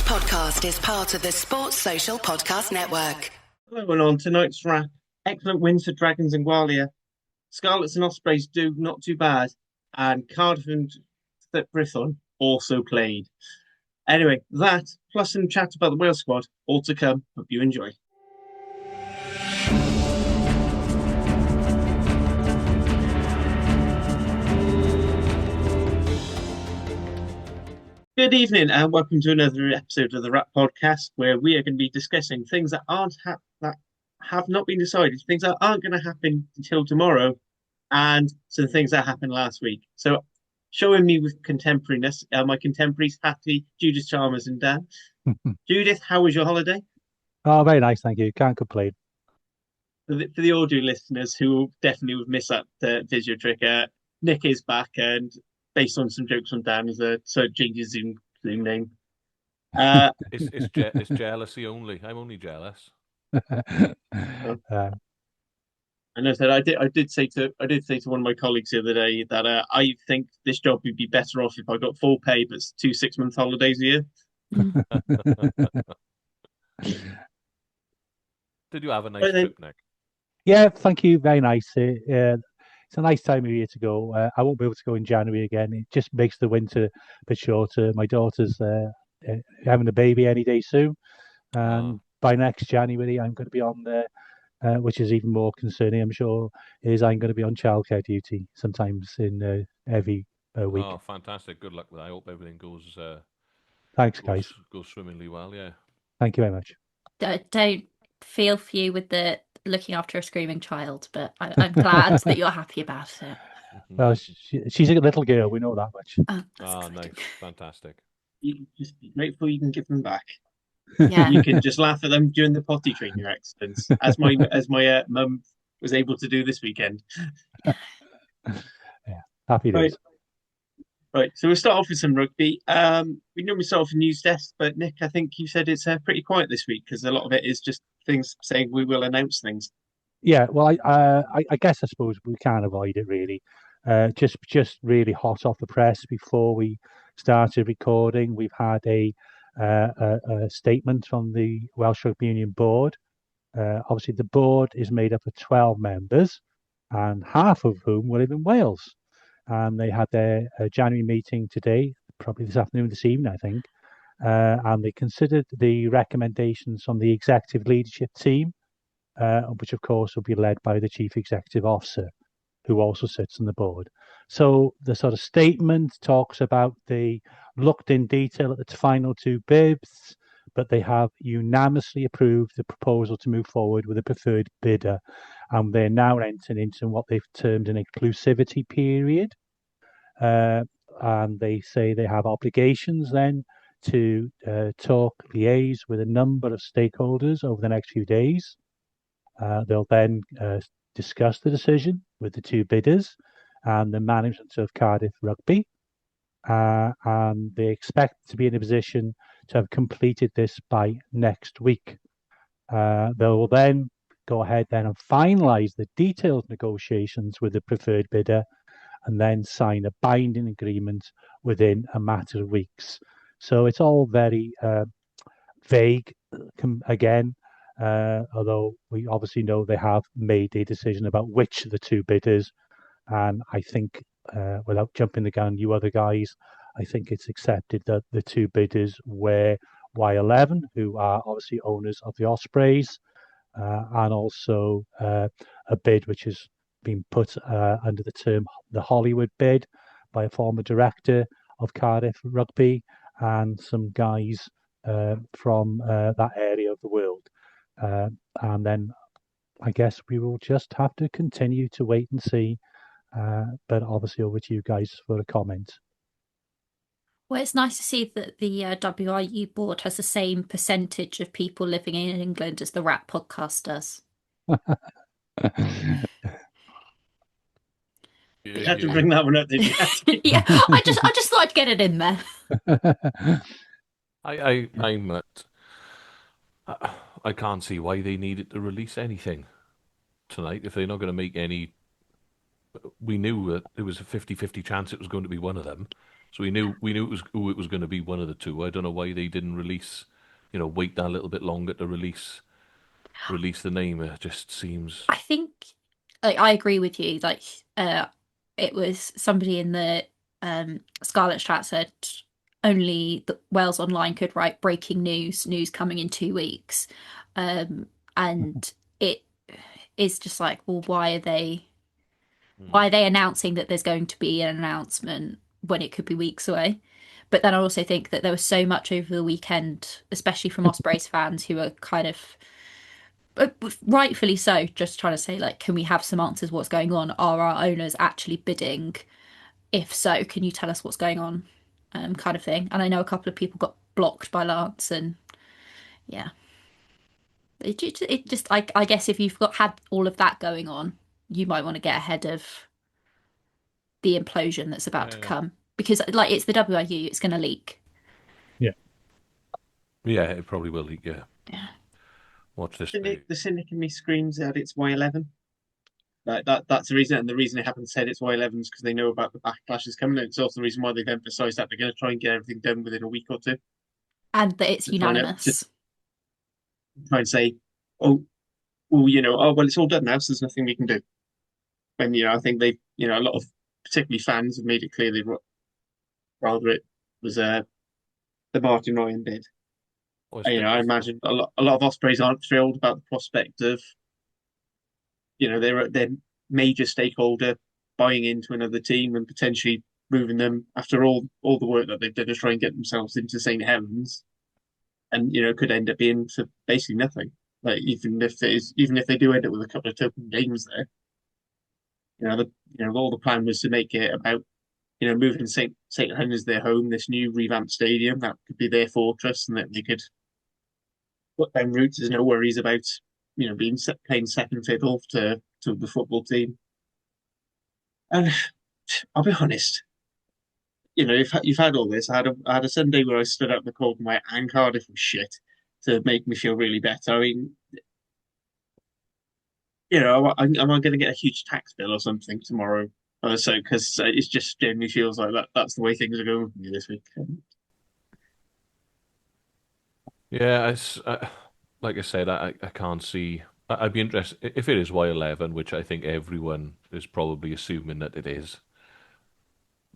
podcast is part of the Sports Social Podcast Network. Hello, and on tonight's wrap, excellent wins for Dragons and Gwalia. Scarlets and Ospreys do not too bad, and Cardiff and Brython also played. Anyway, that, plus some chat about the Wales squad, all to come. Hope you enjoy. Good evening, and welcome to another episode of the WRRAP podcast, where we are going to be discussing things that that have not been decided, things that aren't going to happen until tomorrow, and some things that happened last week. So, showing me with contemporariness, my contemporaries, Hattie, Judith Chalmers, and Dan. Judith, how was your holiday? Oh, very nice, thank you. Can't complain. For the audio listeners who definitely would miss that visual trick, Nick is back, and based on some jokes from Dan, so it changes Zoom name. It's jealousy only. I'm only jealous. And I said I did say to one of my colleagues the other day that I think this job would be better off if I got full pay but 2 6-month holidays a year. Did you have a nice trip, Nick? Yeah, thank you. Very nice. It's a nice time of year to go. I won't be able to go in January again. It just makes the winter a bit shorter. My daughter's having a baby any day soon. By next January, I'm going to be on there, which is even more concerning, I'm sure, is I'm going to be on childcare duty sometimes in every week. Oh, fantastic. Good luck with that. I hope everything goes... Thanks, guys. Goes swimmingly well, yeah. Thank you very much. Don't feel for you with the looking after a screaming child, but I'm glad that you're happy about it. Well, she's a little girl, we know that much. Oh, nice. Fantastic. You just wait till you can give them back. Yeah. You can just laugh at them during the potty training accidents, as my mum was able to do this weekend. Yeah, happy days. Right, so we'll start off with some rugby. We normally start off with news desk, but Nick, I think you said it's pretty quiet this week because a lot of it is just things saying we will announce things. Yeah, well, I guess I suppose we can't avoid it really. Just really hot off the press before we started recording, we've had a statement from the Welsh Rugby Union board. Obviously, the board is made up of 12 members, and half of whom live in Wales. And they had their January meeting today, probably this afternoon, this evening, I think. And they considered the recommendations from the executive leadership team, which of course will be led by the chief executive officer, who also sits on the board. So the sort of statement talks about they looked in detail at the final 2 bids, but they have unanimously approved the proposal to move forward with a preferred bidder. And they're now entering into what they've termed an exclusivity period. And they say they have obligations then to liaise with a number of stakeholders over the next few days. They'll then discuss the decision with the 2 bidders and the management of Cardiff Rugby. And they expect to be in a position to have completed this by next week. They will then go ahead and finalise the detailed negotiations with the preferred bidder and then sign a binding agreement within a matter of weeks. So it's all very vague again, although we obviously know they have made a decision about which of the 2 bidders. And I think, without jumping the gun, you other guys, I think it's accepted that the 2 bidders were Y11, who are obviously owners of the Ospreys, and also a bid which has been put under the term the Hollywood bid by a former director of Cardiff Rugby and some guys from that area of the world. And then I guess we will just have to continue to wait and see. But obviously over to you guys for a comment. Well, it's nice to see that the WRU board has the same percentage of people living in England as the WRRAP podcast does. You had to bring that one up, didn't you? Yeah, I just thought I'd get it in there. I can't see why they needed to release anything tonight if they're not going to make any. We knew that there was a 50-50 chance it was going to be one of them. So we knew it was who it was going to be, one of the two. I don't know why they didn't release, wait that little bit longer to release the name. It just seems. I think, like, I agree with you. Like, it was somebody in the Scarlet chat said only the Wales Online could write breaking news coming in 2 weeks, and it is just like, well, why are they announcing that there's going to be an announcement when it could be weeks away? But then I also think that there was so much over the weekend, especially from Ospreys fans who are kind of rightfully so, just trying to say, like, can we have some answers? What's going on? Are our owners actually bidding? If so, can you tell us what's going on? Kind of thing. And I know a couple of people got blocked by Lance, and yeah, I guess if you've had all of that going on, you might want to get ahead of the implosion that's about to Yeah. come, because like it's the WRU, it's going to leak. Yeah, it probably will leak. Yeah. Yeah. Watch this. The cynic in me screams out it's Y11. Like that's the reason, and the reason they haven't said it's Y11 is because they know about the backlash is coming. And it's also the reason why they've emphasised that they're going to try and get everything done within a week or two. And that it's To try unanimous. try and say, oh, well, it's all done now, so there's nothing we can do. And I think they, a lot of particularly fans have made it clear they'd rather it was the Martin Ryan bid. Oh, I imagine a lot of Ospreys aren't thrilled about the prospect of, their major stakeholder buying into another team and potentially moving them after all the work that they've done to try and get themselves into St. Helens, and could end up being for basically nothing. Like even if they do end up with a couple of token games there, all the plan was to make it about moving St. Helens their home, this new revamped stadium that could be their fortress, and that they could put down roots. There's no worries about playing second fiddle to the football team. And I'll be honest, you've had all this. I had a Sunday where I stood up in the cold and my and Cardiff was shit to make me feel really better. I mean, am I going to get a huge tax bill or something tomorrow? So because it just generally feels like that's the way things are going for me this week. Yeah, like I said, I can't see. I'd be interested if it is Y11, which I think everyone is probably assuming that it is,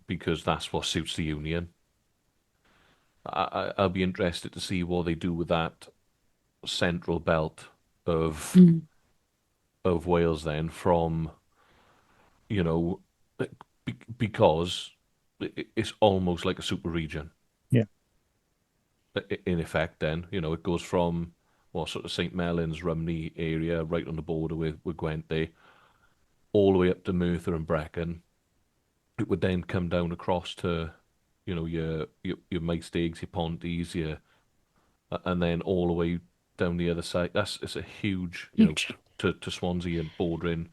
because that's what suits the union. I'll be interested to see what they do with that central belt of Mm. of Wales then from, you know, because it's almost like a super region. Yeah. In effect, then, it goes from sort of St. Mellons, Rumney area, right on the border with Gwent there, all the way up to Merthyr and Brecon. It would then come down across to, your Maestags, your Ponties, and then all the way down the other side. It's a huge, Huge. to Swansea and bordering,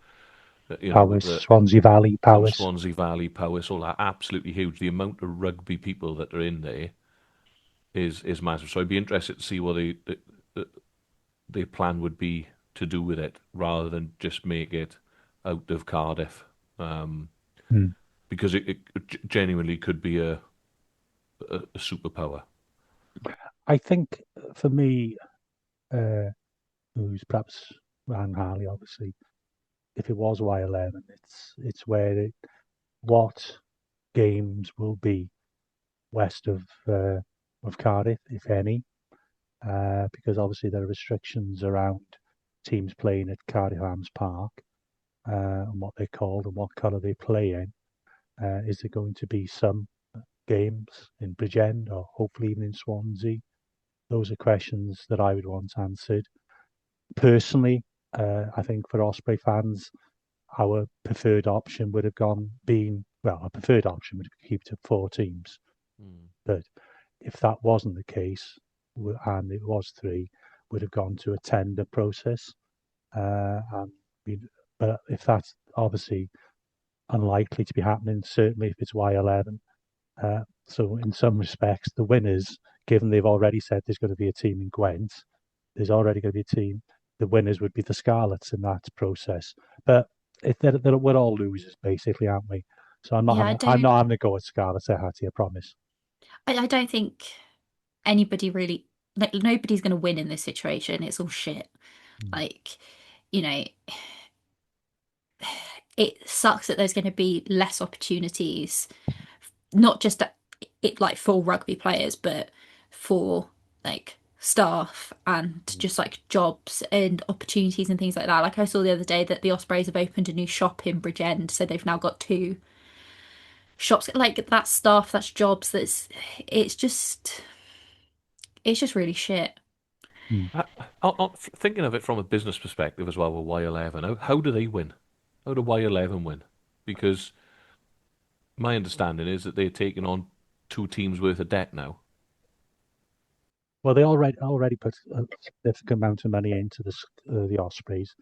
Powys, Swansea Valley, Powys. Swansea Valley, Powys, all that, absolutely huge. The amount of rugby people that are in there is massive. So I'd be interested to see what their plan would be to do with it, rather than just make it out of Cardiff, because it genuinely could be a superpower. I think for me, who's perhaps Ran Harley, obviously, if it was Y11, it's where what games will be west of Cardiff, if any, because obviously there are restrictions around teams playing at Cardiff Arms Park, and what they're called and what colour they play in. Is there going to be some games in Bridgend or hopefully even in Swansea? Those are questions that I would want answered. Personally, I think for Osprey fans, our preferred option would have our preferred option would have keep to 4 teams. But if that wasn't the case, and it was 3, would have gone to a tender process. But if that's obviously unlikely to be happening, certainly if it's Y11. So in some respects, the winners, given they've already said there's going to be a team in Gwent, there's already going to be a team. The winners would be the Scarlets in that process. But we're all losers, basically, aren't we? So I'm not Yeah, I'm not having to go at Scarlett Hattie, I promise. I don't think anybody really, like, nobody's going to win in this situation. It's all shit. Like, you know, it sucks that there's going to be less opportunities, not just like for rugby players, but for like staff and just like jobs and opportunities and things like that. Like I saw the other day that the Ospreys have opened a new shop in Bridgend, so they've now got 2 shops. Like that's staff, that's jobs. It's just it's just really shit. Thinking of it from a business perspective as well with Y11, how do they win? How do Y11 win? Because my understanding is that they're taking on 2 teams worth of debt now. Well, they already put a significant amount of money into the Ospreys,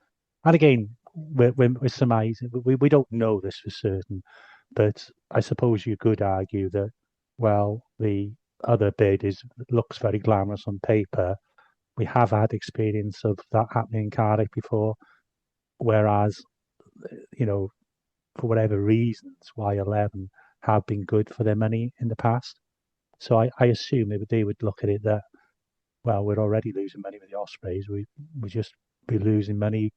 and again, we're surmising. We don't know this for certain, but I suppose you could argue that, well, the other bid looks very glamorous on paper. We have had experience of that happening in Cardiff before, whereas, for whatever reasons, Y11 have been good for their money in the past. So I assume they would look at it that, well, we're already losing money with the Ospreys. We just be losing money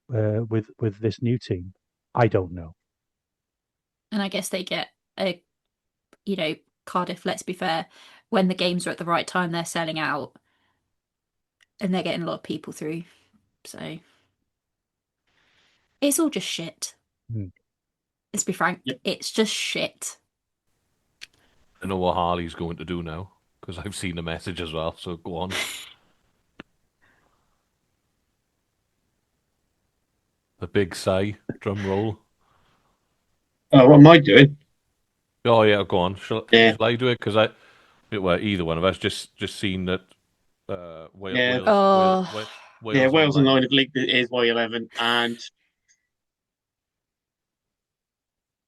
with this new team. I don't know. And I guess they get a, Cardiff, let's be fair, when the games are at the right time, they're selling out and they're getting a lot of people through. So it's all just shit. Let's be frank, it's just shit. I know what Harley's going to do now because I've seen the message as well. So go on. The big sigh, drum roll. Oh, what am I doing? Oh yeah, go on. Shall Yeah. I do it? Because well, either one of us just seen that Yeah. Oh, Yeah, Wales Online. Online have leaked it is Y11, and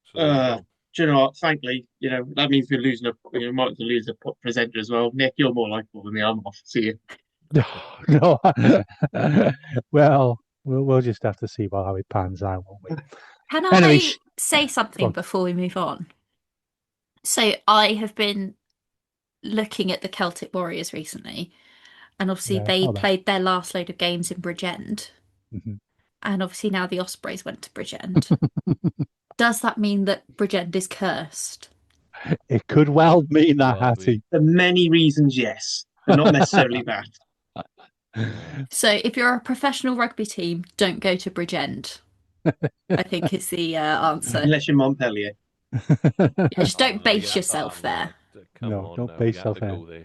So there you go. do you know what? Frankly, that means we're losing we might lose a presenter as well. Nick, you're more likable than me. I'm off. See you. No. Well, we'll just have to see how it pans out, won't we? can Anyway, I say something before we move on? So I have been looking at the Celtic Warriors recently, and obviously yeah, I they saw that. played their last load of games in Bridgend, and obviously now the Ospreys went to Bridgend. Does that mean that Bridgend is cursed? It could well mean that, Well, Hattie. For many reasons, yes, but not necessarily that. So if you're a professional rugby team, don't go to Bridgend, I think is the answer. Unless you're Montpellier. Yeah, just don't base yourself there. Come No, on, don't now. base You have yourself to there. go there.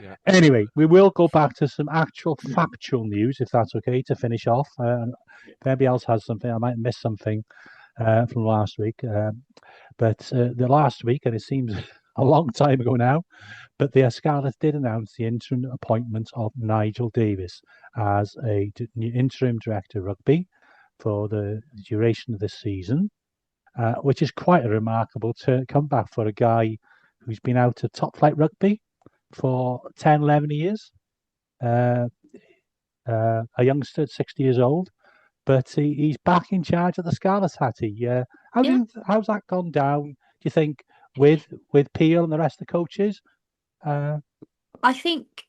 Yeah. Anyway, we will go back to some actual factual news, if that's okay, to finish off. If anybody else has something, I might miss something from last week. But the last week, and it seems a long time ago now, but the Scarlets did announce the interim appointment of Nigel Davis as interim director of rugby for the duration of this season, which is quite a remarkable comeback for a guy who's been out of top flight rugby for 10, 11 years. A youngster at 60 years old, but he's back in charge of the Scarlets, Hattie. How's that gone down, do you think, with Peel and the rest of the coaches? I think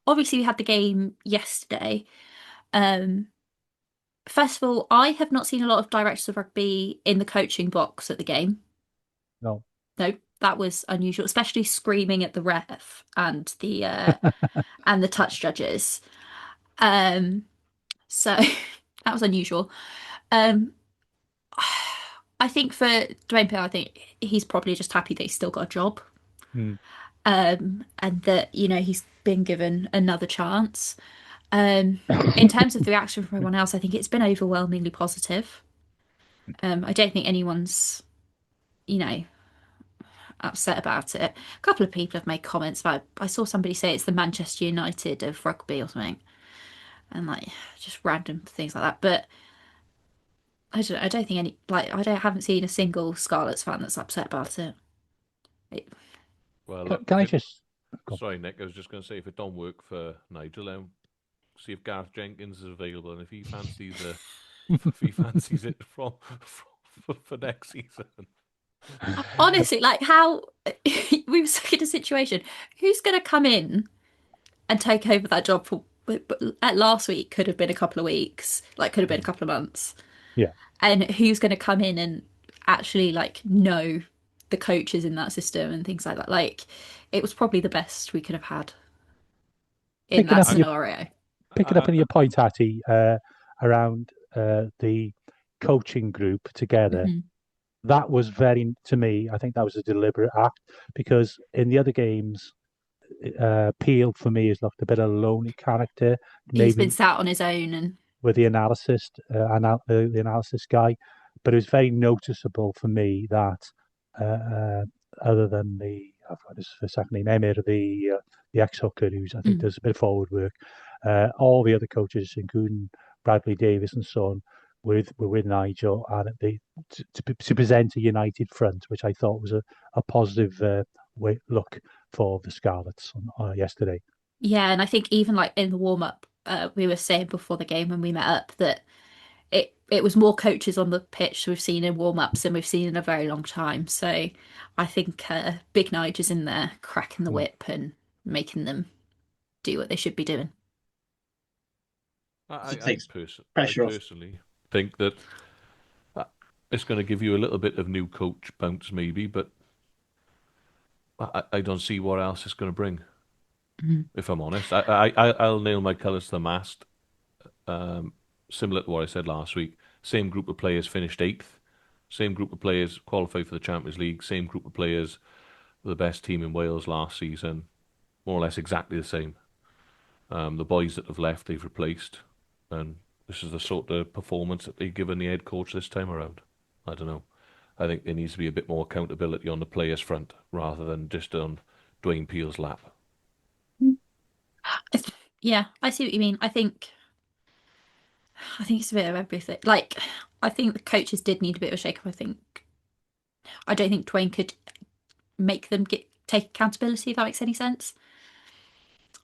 obviously we had the game yesterday. First of all, I have not seen a lot of directors of rugby in the coaching box at the game. No. No, that was unusual, especially screaming at the ref and the and the touch judges. So that was unusual. I think for Dwayne Peel, I think he's probably just happy that he's still got a job. And that, he's been given another chance. In terms of the reaction from everyone else, I think it's been overwhelmingly positive. I don't think anyone's, upset about it. A couple of people have made comments about. I saw somebody say it's the Manchester United of rugby or something, and like just random things like that. But I don't think haven't seen a single Scarlets fan that's upset about it. Well, look, Can I just? Sorry, Nick. I was just going to say, if it don't work for Nigel, see if Gareth Jenkins is available, and if he fancies it for next season. Honestly, like how we were stuck in a situation. Who's going to come in and take over that job for? But at last week could have been a couple of weeks, like could have been a couple of months. Yeah. And who's going to come in and actually like know the coaches in that system and things like that? Like, it was probably the best we could have had in Picking that up on your scenario. picking up on your point, Hattie, around the coaching group together. Mhm. That was very, to me, I think that was a deliberate act, because in the other games, Peel for me has looked a bit of a lonely character, He's been maybe sat on his own, and with the analysis, the analysis guy, but it was very noticeable for me that other than I've got his second name, Emir, the ex-hooker, who's I think does a bit of forward work, all the other coaches, including Bradley Davis and so on, were with Nigel, and to present a united front, which I thought was a positive look for the Scarlets yesterday. yeah, and I think even like in the warm up, we were saying before the game when we met up that it was more coaches on the pitch we've seen in warm ups than we've seen in a very long time. So I think Big Nige is in there cracking the whip and making them do what they should be doing. It takes I pressure off. personally think that it's going to give you a little bit of new coach bounce, maybe, but I don't see what else it's going to bring. If I'm honest, I'll nail my colours to the mast. Similar to what I said last week, same group of players finished 8th, same group of players qualified for the Champions League, same group of players were the best team in Wales last season, more or less exactly the same. The boys that have left, they've replaced, and this is the sort of performance that they've given the head coach this time around. I don't know. I think there needs to be a bit more accountability on the players' front rather than just on Dwayne Peel's lap. Yeah, I see what you mean. I think it's a bit of everything. Like, I think the coaches did need a bit of a shake up. I don't think Dwayne could make them take accountability, if that makes any sense.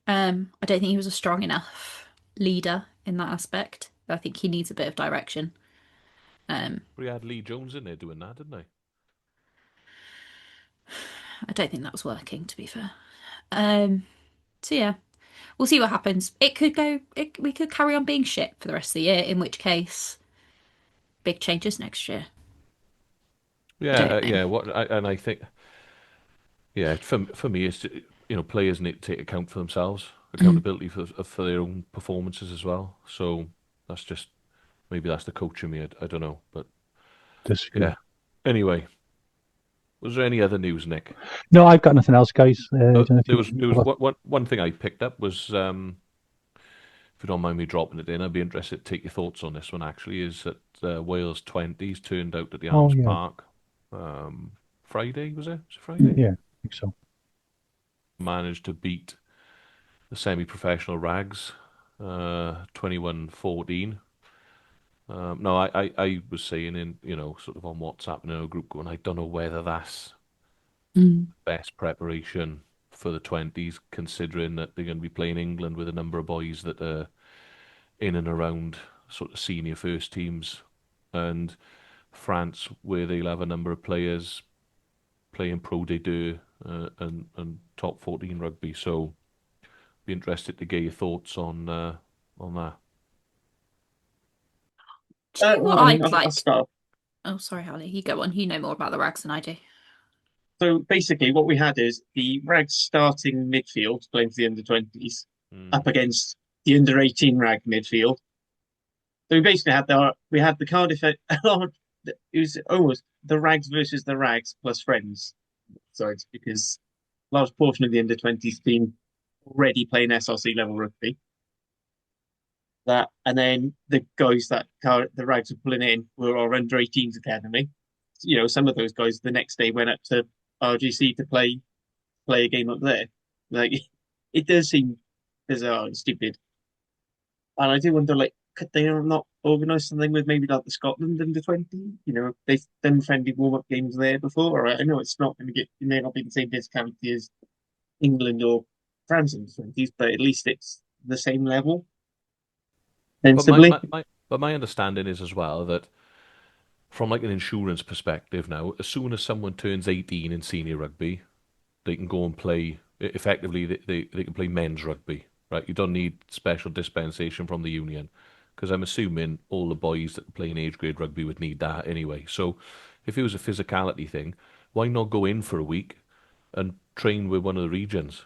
I don't think he was a strong enough leader in that aspect. I think he needs a bit of direction. We had Lee Jones in there doing that, didn't they? I don't think that was working, to be fair. So yeah, we'll see what happens. We could carry on being shit for the rest of the year, in which case, big changes next year. Yeah, yeah. And I think, yeah, for me, it's players need to take account for themselves, accountability for their own performances as well. So maybe that's the coach in me. I don't know, but yeah. Anyway, was there any other news, Nick? No, I've got nothing else, guys. There was one thing I picked up was, if you don't mind me dropping it in, I'd be interested to take your thoughts on this one. Actually, is that Wales 20s turned out at the Arms Park Friday, was it? Was it Friday? Yeah, I think so. Managed to beat the semi-professional Rags 21-14. No, I was saying in, sort of on WhatsApp in a group going, I don't know whether that's best preparation for the 20s, considering that they're going to be playing England with a number of boys that are in and around sort of senior first teams, and France, where they'll have a number of players playing Pro D2 and top 14 rugby. So, be interested to get your thoughts on that. Do you know what I'd like? I'll start. Oh, sorry, Holly. You go on. You know more about the Rags than I do. So basically, what we had is the Rags starting midfield playing for the under-20s up against the under-18 Rag midfield. So we basically had the Cardiff. It was almost the Rags versus the Rags plus friends sides, because a large portion of the under-20s team already playing SRC level rugby. That, and then the guys that the Rags were pulling in were our under-18s academy. Some of those guys the next day went up to RGC to play a game up there. Like, it does seem bizarre and stupid. And I do wonder, like, could they not organise something with maybe like the Scotland under-20? They've done friendly warm-up games there before. I know it's not going to it may not be the same physicality as England or France under-20s, but at least it's the same level. But Sensibly. my understanding is as well that from like an insurance perspective now, as soon as someone turns 18 in senior rugby, they can go and play, effectively, they can play men's rugby, right? You don't need special dispensation from the union, because I'm assuming all the boys that play in age grade rugby would need that anyway. So if it was a physicality thing, why not go in for a week and train with one of the regions?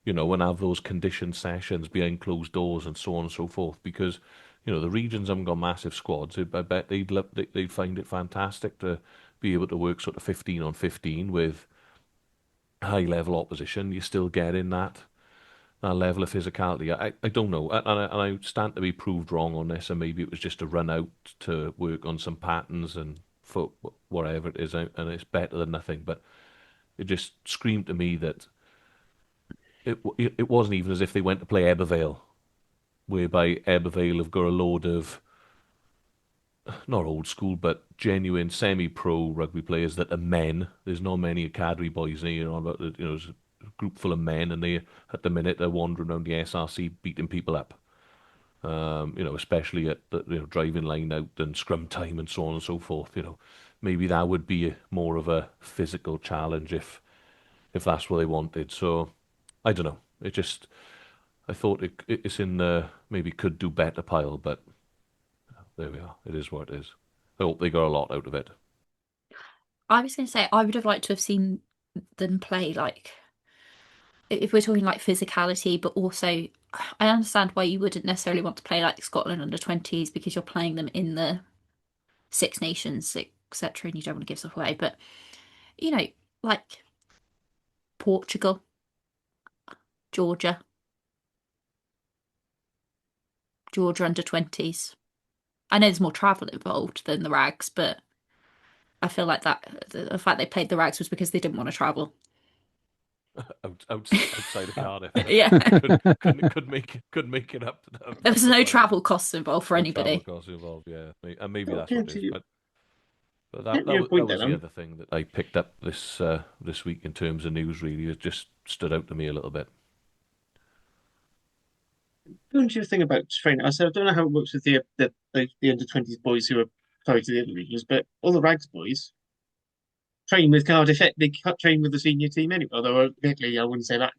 And have those conditioned sessions behind closed doors and so on and so forth. Because, the regions haven't got massive squads. I bet they'd find it fantastic to be able to work sort of 15 on 15 with high level opposition. You're still getting that level of physicality. I don't know, and I stand to be proved wrong on this, and maybe it was just a run out to work on some patterns and foot whatever it is, and it's better than nothing. But it just screamed to me that it wasn't even as if they went to play Ebervale, whereby Ebervale have got a load of not old school but genuine semi-pro rugby players that are men. There's not many academy boys here, but there's a group full of men, and they at the minute they're wandering around the SRC beating people up. Especially at the driving line out and scrum time and so on and so forth. Maybe that would be more of a physical challenge if that's what they wanted. So I don't know. I thought it's in the maybe could do better pile, but there we are. It is what it is. I hope they got a lot out of it. I was going to say I would have liked to have seen them play, like, if we're talking like physicality, but also I understand why you wouldn't necessarily want to play like Scotland under 20s, because you're playing them in the Six Nations, etc., and you don't want to give stuff away. But like Portugal, Georgia under 20s. I know there's more travel involved than the Rags, but I feel like that the fact they played the Rags was because they didn't want to travel. Outside of Cardiff, Yeah. could make it up to them. There was no travel costs involved for anybody. Travel costs involved, yeah, and maybe Well, that's what it is. But that point was then, the other thing that I picked up this week in terms of news. Really, it just stood out to me a little bit. Don't you think about training? I said I don't know how it works with the under 20s boys who are tied to the other regions, but all the Rags boys train with Cardiff. They train with the senior team anyway. Although, admittedly, I wouldn't say that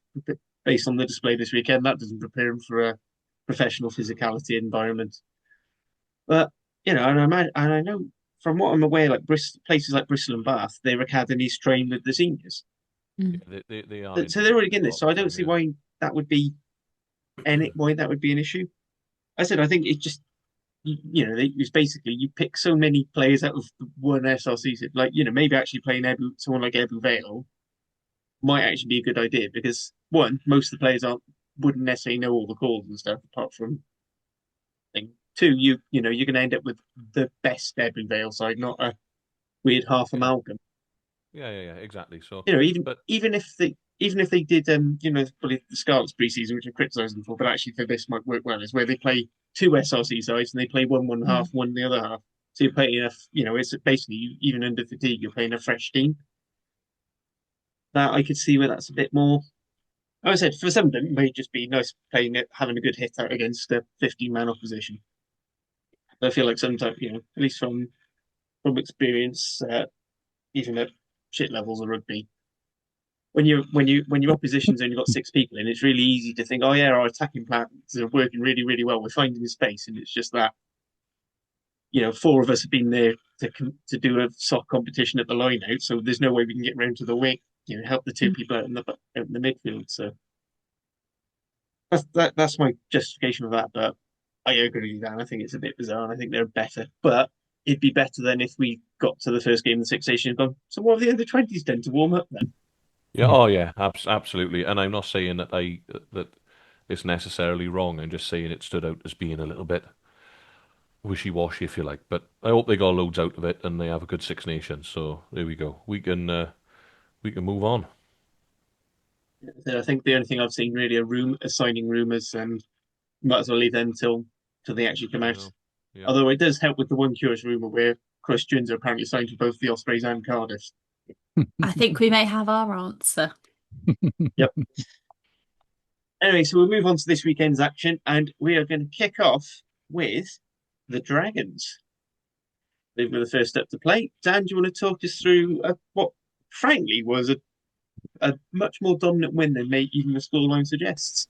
based on the display this weekend, that doesn't prepare them for a professional physicality environment. But and I know from what I'm aware, like places like Bristol and Bath, their academies train with the seniors, Mm. Yeah, they are. so they're already getting this. So I don't time, see yeah. why that would be why that would be an issue. I said I think it's just it's basically you pick so many players out of one SRC. Like maybe actually playing someone like Ebu Vale might actually be a good idea because one, most of the players wouldn't necessarily know all the calls and stuff apart from thing. Two, you're going to end up with the best Ebu Vale side, not a weird half Yeah. amalgam. Yeah, exactly. So, Even but even if they did probably the Scarlets preseason, which I criticised them for, but actually for this might work well, is where they play two SRC sides and they play one half, one the other half. So you're playing it's basically even under fatigue, you're playing a fresh team. That I could see where that's a bit more. Like I said, for some of them, it may just be nice playing it, having a good hit out against a 15-man opposition. I feel like sometimes, at least from experience, even at shit levels of rugby, when your opposition's only got six people in, it's really easy to think, oh yeah, our attacking plans are working really, really well. We're finding the space, and it's just that four of us have been there to do a soft competition at the line out, so there's no way we can get round to the wing. Help the two people out in the midfield. So that's my justification for that. But I agree with Dan. I think it's a bit bizarre, and I think they're better. But it'd be better than if we got to the first game of the Six Nations and gone, so what have the under 20s done to warm up then? yeah, oh yeah, absolutely. And I'm not saying that it's necessarily wrong. I'm just saying it stood out as being a little bit wishy-washy, if you like. But I hope they got loads out of it and they have a good Six Nations. So there we go. We can move on. So I think the only thing I've seen really are signing rumours, and might as well leave them till they actually come I out. know. Yeah. Although it does help with the one curious rumour where Chris Jones are apparently signed to both the Ospreys and Cardiff. I think we may have our answer. Yep. Anyway, so we'll move on to this weekend's action, and we are going to kick off with the Dragons. they were the first up to play. Dan, do you want to talk us through what, frankly, was a much more dominant win than even the scoreline suggests?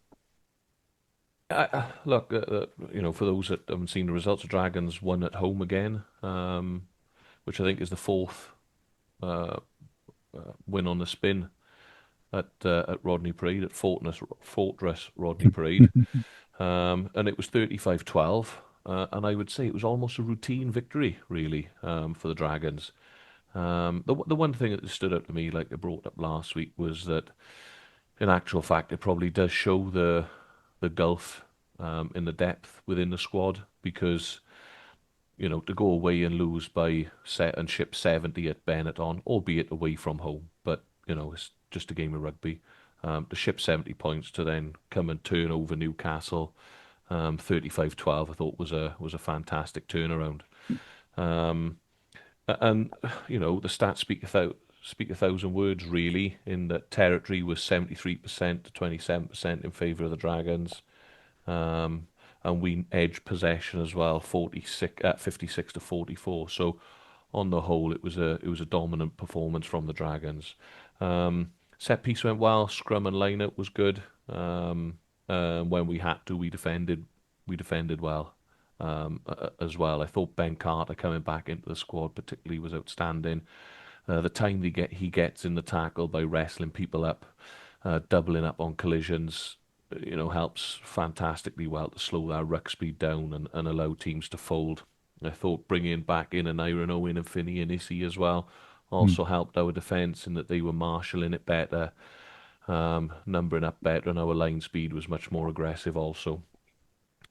Look, for those that haven't seen the results, the Dragons won at home again, which I think is the fourth win on the spin at Rodney Parade, at Fortress Rodney Parade. And it was 35-12. And I would say it was almost a routine victory, really, for the Dragons. The one thing that stood out to me, like I brought up last week, was that in actual fact, it probably does show the gulf in the depth within the squad, because to go away and lose by set and ship 70 at Benetton, albeit away from home, but it's just a game of rugby. To ship 70 points to then come and turn over Newcastle 35-12, I thought was a fantastic turnaround. And the stats speak a thousand words, really, in that territory was 73% to 27% in favour of the Dragons. And we edged possession as well, 56 to 44. So on the whole, it was a dominant performance from the Dragons. Set piece went well, scrum and line-out was good. When we had to, we defended well as well. I thought Ben Carter coming back into the squad particularly was outstanding. The time he gets in the tackle by wrestling people up, doubling up on collisions, helps fantastically well to slow that ruck speed down and allow teams to fold. I thought bringing back in an Iron Owen and Finney and Issy as well also helped our defence in that they were marshalling it better, numbering up better, and our line speed was much more aggressive also.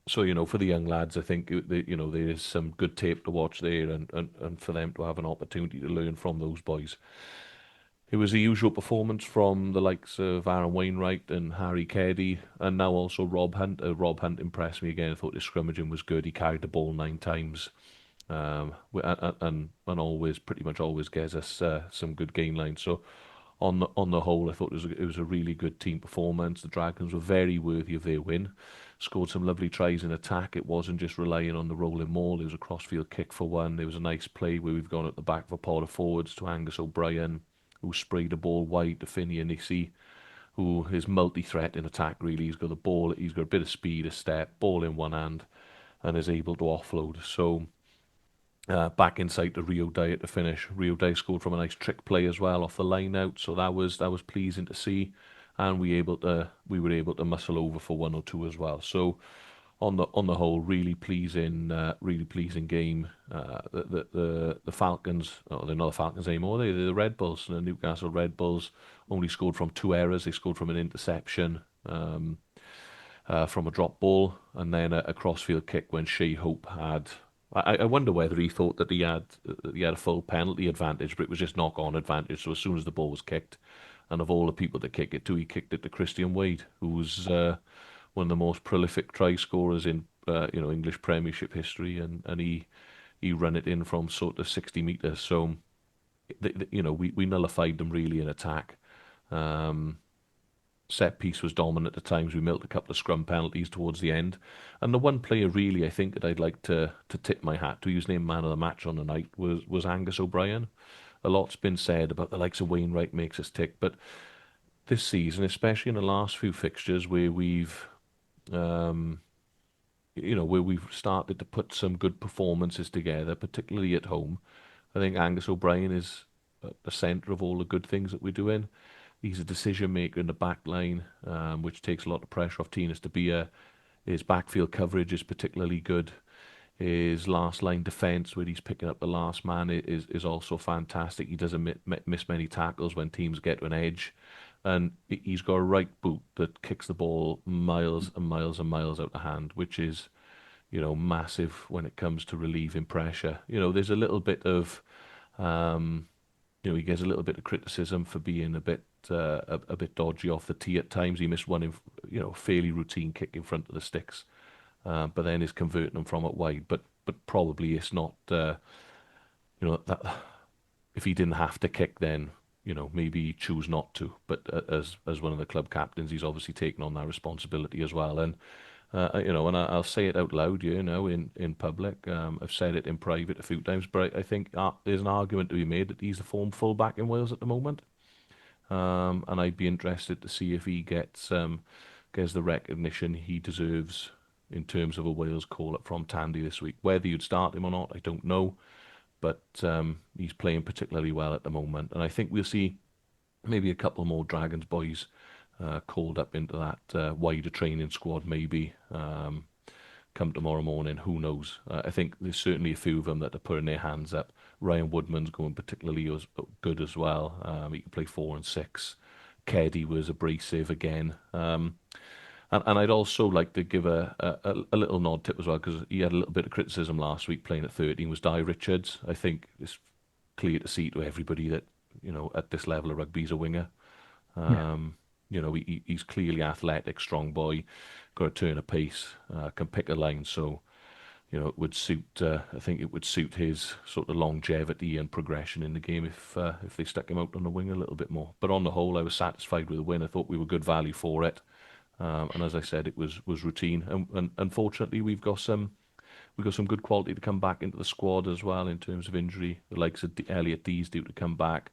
So, for the young lads, I think there is some good tape to watch there, and for them to have an opportunity to learn from those boys. It was the usual performance from the likes of Aaron Wainwright and Harry Keddy, and now also Rob Hunt. Rob Hunt impressed me again. I thought his scrummaging was good. He carried the ball 9 times, and pretty much always gets us some good gain lines. So on the whole, I thought it was a really good team performance. The Dragons were very worthy of their win. Scored some lovely tries in attack. It wasn't just relying on the rolling maul. There was a crossfield kick for one. There was a nice play where we've gone at the back of a pod of forwards to Angus O'Brien, who sprayed the ball wide to Finney and Issy, who is multi-threat in attack, really. He's got the ball, he's got a bit of speed, a step, ball in one hand, and is able to offload. So back inside to Rio Day at the finish. Rio Day scored from a nice trick play as well off the line out, so that was pleasing to see. And we were able to muscle over for 1 or 2 as well. So on the whole, really pleasing game. The Falcons, they're not the Falcons anymore. They're the Red Bulls. The Newcastle Red Bulls only scored from 2 errors. They scored from an interception, from a drop ball, and then a crossfield kick when Shea Hope had. I wonder whether he thought that he had a full penalty advantage, but it was just knock-on advantage. So as soon as the ball was kicked, and of all the people that kick it to, he kicked it to Christian Wade, who was one of the most prolific try scorers in English Premiership history, and he ran it in from sort of 60 metres. So we nullified them really in attack. Set piece was dominant at times. We milked a couple of scrum penalties towards the end, and the one player really I think that I'd like to tip my hat to, who's named man of the match on the night, was Angus O'Brien. A lot's been said about the likes of Wainwright makes us tick, but this season, especially in the last few fixtures where we've started to put some good performances together, particularly at home, I think Angus O'Brien is at the centre of all the good things that we're doing. He's a decision maker in the back line, which takes a lot of pressure off Tinas to be his backfield coverage is particularly good. His last line defence, where he's picking up the last man, is also fantastic. He doesn't miss many tackles when teams get to an edge. And he's got a right boot that kicks the ball miles and miles and miles out of hand, which is, massive when it comes to relieving pressure. There's a little bit of, he gets a little bit of criticism for being a bit dodgy off the tee at times. He missed one fairly routine kick in front of the sticks, but then is converting them from it wide. But probably it's not, that if he didn't have to kick, then maybe choose not to. But as one of the club captains, he's obviously taken on that responsibility as well. And And I'll say it out loud, in public. I've said it in private a few times, but I think there's an argument to be made that he's the form fullback in Wales at the moment. And I'd be interested to see if he gets the recognition he deserves in terms of a Wales call-up from Tandy this week. Whether you'd start him or not, I don't know, but he's playing particularly well at the moment, and I think we'll see maybe a couple more Dragons boys called up into that wider training squad, maybe come tomorrow morning. Who knows? I think there's certainly a few of them that are putting their hands up. Ryan Woodman's going particularly good as well. He can play 4 and 6. Keddy was abrasive again. And I'd also like to give a little nod tip as well, because he had a little bit of criticism last week playing at 13, was Di Richards. I think it's clear to see to everybody that, at this level of rugby, he's a winger. He's clearly athletic, strong boy, got a turn of pace, can pick a line. So, it would suit. I think it would suit his sort of longevity and progression in the game if they stuck him out on the wing a little bit more. But on the whole, I was satisfied with the win. I thought we were good value for it, and as I said, it was routine. And unfortunately, we've got some good quality to come back into the squad as well in terms of injury. The likes of Elliot D's due to come back.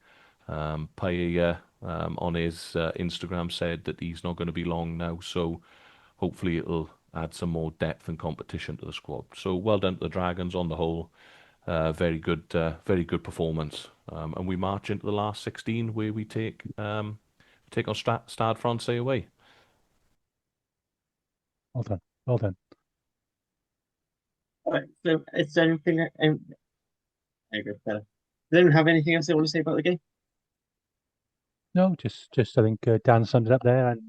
Paella on his Instagram said that he's not going to be long now, so hopefully it'll add some more depth and competition to the squad. So well done to the Dragons on the whole. Very good performance. And we march into the last 16 where we take on Stade Francais away. Well done. Well done. All right, so is there anything? There you go, better. Does anyone have anything else they want to say about the game? No, just I think Dan summed it up there, and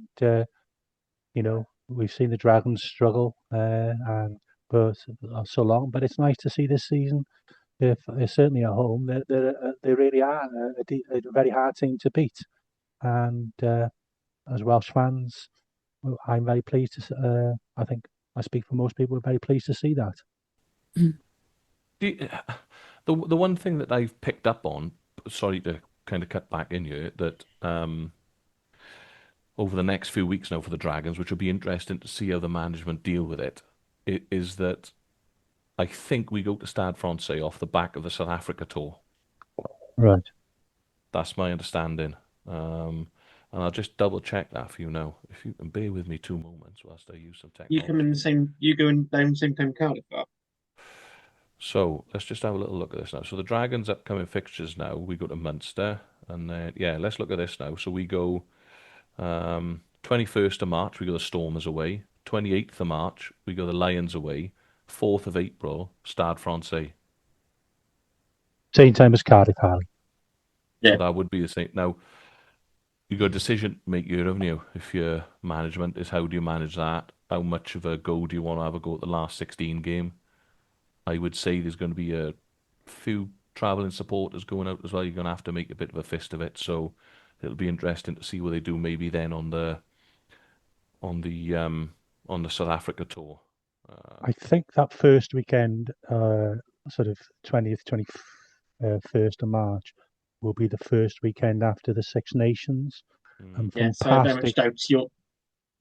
we've seen the Dragons struggle and for so long, but it's nice to see this season. If certainly at home, they really are a very hard team to beat, and as Welsh fans, I'm very pleased to. I think I speak for most people. We're very pleased to see that. The one thing that I've picked up on, sorry to kind of cut back in here, that over the next few weeks now for the Dragons, which will be interesting to see how the management deal with it, is that I think we go to Stade Francais off the back of the South Africa tour. Right. That's my understanding. And I'll just double check that for you now. If you can bear with me 2 moments whilst I use some technology. You going down the same time Cardiff are? So let's just have a little look at this now. So the Dragons' upcoming fixtures now, we go to Munster, and then let's look at this now. So we go 21st of March, we go the Stormers away. 28th of March, we go the Lions away. 4th of April, Stade Francais. Same time as Cardiff, Harley. Yeah. So that would be the same. Now, you got a decision to make here, haven't you? If your management is, how do you manage that? How much of a go do you want to have a go at the last 16 game? I would say there's going to be a few travelling supporters going out as well. You're going to have to make a bit of a fist of it. So it'll be interesting to see what they do maybe then on the South Africa tour. I think that first weekend, sort of 20th, 21st of March, will be the first weekend after the Six Nations. And from So I very much doubt your.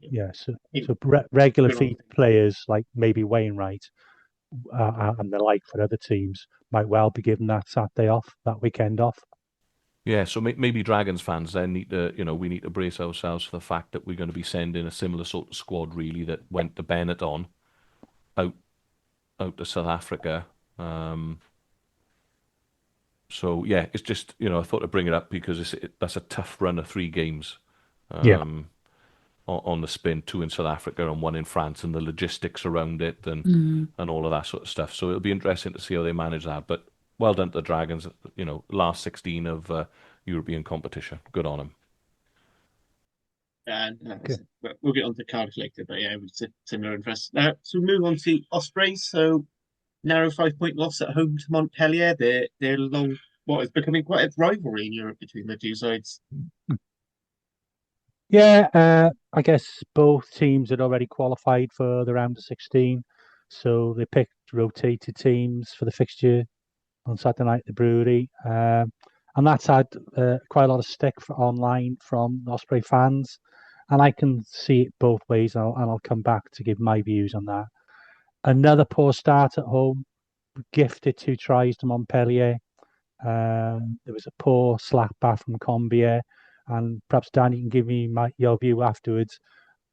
Yeah, so regular feed players like maybe Wainwright and the like for other teams might well be given that Saturday off, that weekend off. Yeah, so maybe Dragons fans then need to, we need to brace ourselves for the fact that we're going to be sending a similar sort of squad really that went to Benetton out to South Africa. So yeah, it's just, I thought to bring it up because that's a tough run of 3 games. On the spin, 2 in South Africa and 1 in France, and the logistics around it and all of that sort of stuff. So it'll be interesting to see how they manage that. But well done to the Dragons, last 16 of European competition. Good on them. We'll get on to Cardiff later, but yeah, it was similar interest. So we move on to Ospreys. So narrow 5-point loss at home to Montpellier. They're long. It's becoming quite a rivalry in Europe between the two sides. Yeah, I guess both teams had already qualified for the round of 16, so they picked rotated teams for the fixture on Saturday night at the Brewery, and that's had quite a lot of stick online from Osprey fans. And I can see it both ways, and I'll come back to give my views on that. Another poor start at home, gifted 2 tries to Montpellier. There was a poor slap back from Combier, and perhaps Danny can give me your view afterwards.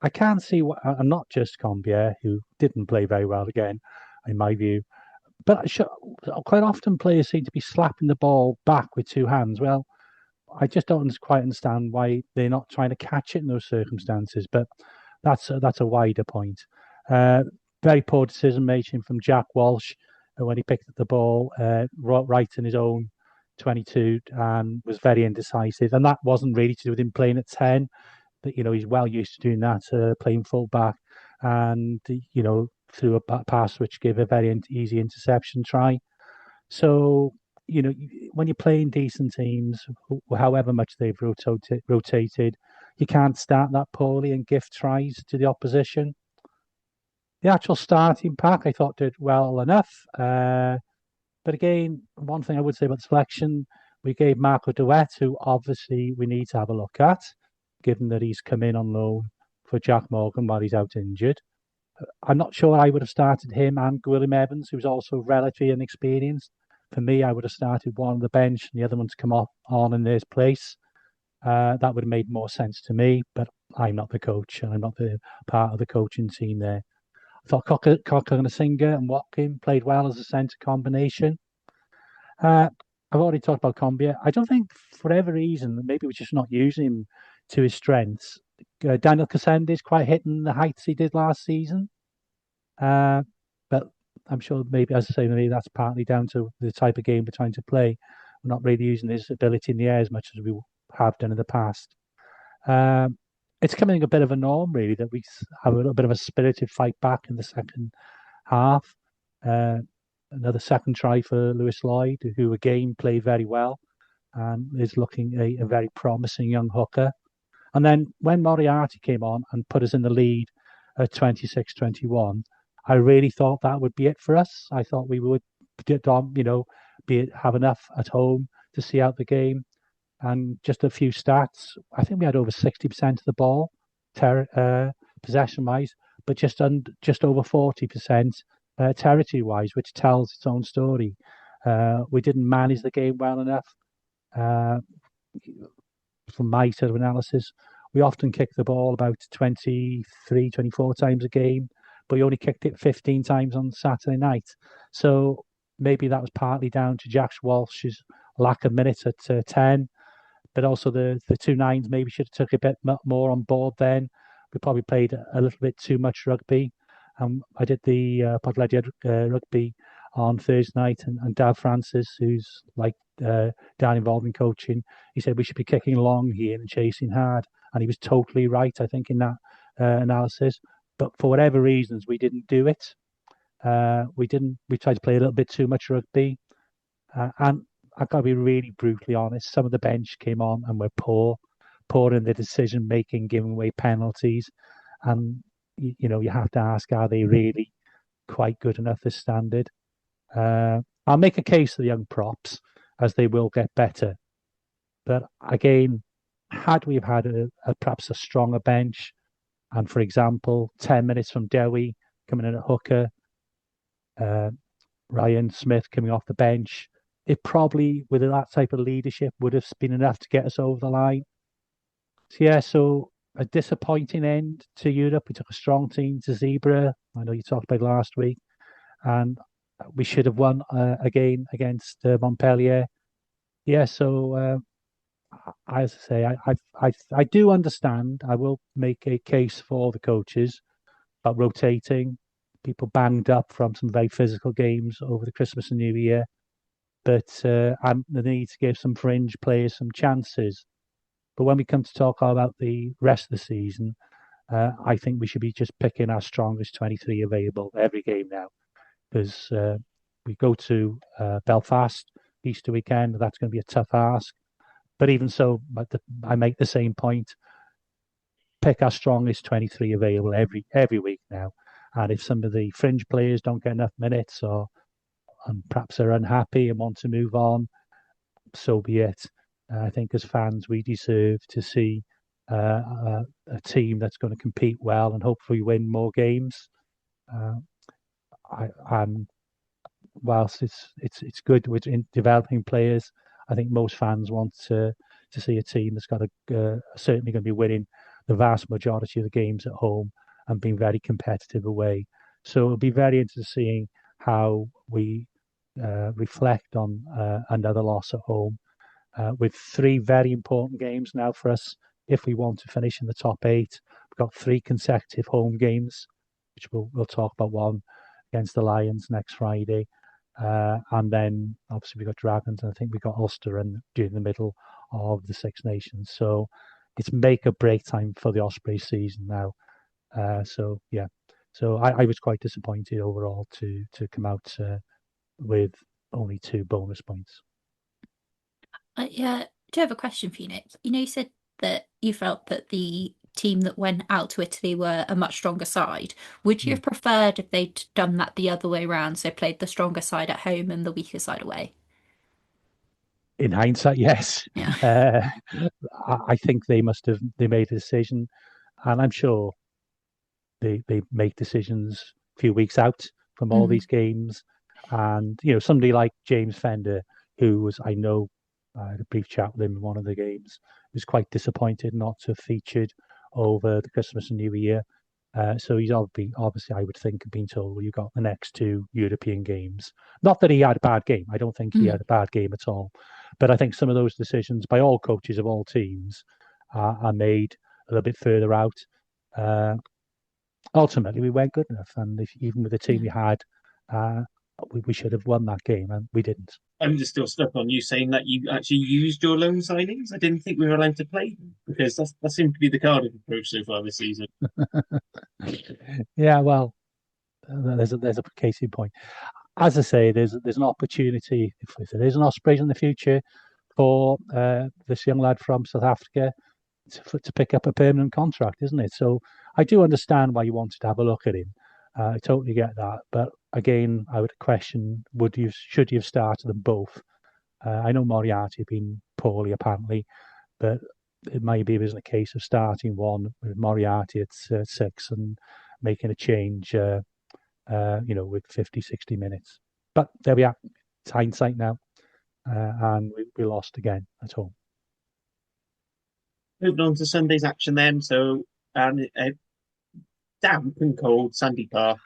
I can't see what, and not just Combier, who didn't play very well again, in my view, but quite often players seem to be slapping the ball back with 2 hands. Well, I just don't quite understand why they're not trying to catch it in those circumstances, but that's a wider point. Very poor decision making from Jack Walsh when he picked up the ball right in his own 22 and was very indecisive. And that wasn't really to do with him playing at 10, but he's well used to doing that, playing full back, and threw a pass which gave a very easy interception try. So when you're playing decent teams, however much they've rotated, you can't start that poorly and gift tries to the opposition. The actual starting pack, I thought, did well enough. But again, one thing I would say about selection, we gave Marco Duet, who obviously we need to have a look at, given that he's come in on loan for Jack Morgan while he's out injured. I'm not sure I would have started him and William Evans, who's also relatively inexperienced. For me, I would have started one on the bench and the other one to come on in his place. That would have made more sense to me, but I'm not the coach and I'm not the part of the coaching team there. I thought Cocker-Singer and Watkin played well as a centre combination. I've already talked about Combier. I don't think, for whatever reason, maybe we're just not using him to his strengths. Daniel Cassendi is quite hitting the heights he did last season. But I'm sure maybe, as I say, maybe that's partly down to the type of game we're trying to play. We're not really using his ability in the air as much as we have done in the past. It's becoming a bit of a norm, really, that we have a little bit of a spirited fight back in the second half. Another second try for Lewis Lloyd, who again played very well and is looking a very promising young hooker. And then when Moriarty came on and put us in the lead at 26-21, I really thought that would be it for us. I thought we would, have enough at home to see out the game. And just a few stats, I think we had over 60% of the ball, possession-wise, but just over 40% territory-wise, which tells its own story. We didn't manage the game well enough. From my sort of analysis, we often kick the ball about 23, 24 times a game, but we only kicked it 15 times on Saturday night. So maybe that was partly down to Jack Walsh's lack of minutes at 10, but also the 2 9s maybe should have took a bit more on board then. We probably played a little bit too much rugby. I did the Podlediad rugby on Thursday night, and Dav Francis, who's like down involved in coaching, he said we should be kicking long here and chasing hard, and he was totally right, I think, in that analysis. But for whatever reasons, we didn't do it. We tried to play a little bit too much rugby, and I've got to be really brutally honest. Some of the bench came on and were poor in the decision making, giving away penalties, and you have to ask, are they really quite good enough this standard? I'll make a case for the young props, as they will get better. But again, had we had perhaps a stronger bench, and for example, 10 minutes from Dewi coming in at hooker, Ryan Smith coming off the bench, it probably, with that type of leadership, would have been enough to get us over the line. So a disappointing end to Europe. We took a strong team to Zebra. I know you talked about last week, and we should have won again against Montpellier. So as I say, I do understand. I will make a case for the coaches about rotating. People banged up from some very physical games over the Christmas and New Year, but and the need to give some fringe players some chances. But when we come to talk about the rest of the season, I think we should be just picking our strongest 23 available every game now, because we go to Belfast Easter weekend. That's going to be a tough ask. But even so, I make the same point. Pick our strongest 23 available every week now. And if some of the fringe players don't get enough minutes, and perhaps are unhappy and want to move on, so be it. I think as fans, we deserve to see a team that's going to compete well and hopefully win more games. And whilst it's good with in developing players, I think most fans want to see a team that's got certainly going to be winning the vast majority of the games at home and being very competitive away. So it'll be very interesting seeing how we reflect on another loss at home with 3 very important games now for us if we want to finish in the top 8. We've got 3 consecutive home games, which we'll talk about, one against the Lions next Friday. And then obviously we got Dragons, and I think we got Ulster during the middle of the Six Nations. So it's make or break time for the Ospreys season now. So I was quite disappointed overall to come out with only 2 bonus points. Yeah, I do have a question for you, Nick. You said that you felt that the team that went out to Italy were a much stronger side. Would you have preferred if they'd done that the other way around, so played the stronger side at home and the weaker side away? In hindsight, yes. Yeah. I think they made a decision, and I'm sure they make decisions a few weeks out from all these games. And somebody like James Fender, who I had a brief chat with him in one of the games, was quite disappointed not to have featured over the Christmas and New Year. So he's obviously, I would think, been told, well, you've got the next 2 European games. Not that he had a bad game. I don't think he had a bad game at all. But I think some of those decisions by all coaches of all teams are made a little bit further out. Ultimately, we weren't good enough. And even with the team we had, we should have won that game, and we didn't. I'm just still stuck on you saying that you actually used your loan signings. I didn't think we were allowed to play them because that seemed to be the Cardiff approach so far this season. Yeah, well, there's a case in point. As I say, there's an opportunity if there is an Ospreys in the future for this young lad from South Africa to pick up a permanent contract, isn't it? So I do understand why you wanted to have a look at him. I totally get that, but again, I would question: should you have started them both? I know Moriarty had been poorly apparently, but it maybe it wasn't a case of starting one with Moriarty at 6 and making a change, with 50, 60 minutes. But there we are. It's hindsight now, and we lost again at home. Moving on to Sunday's action then. So, damp and cold Sandy Park.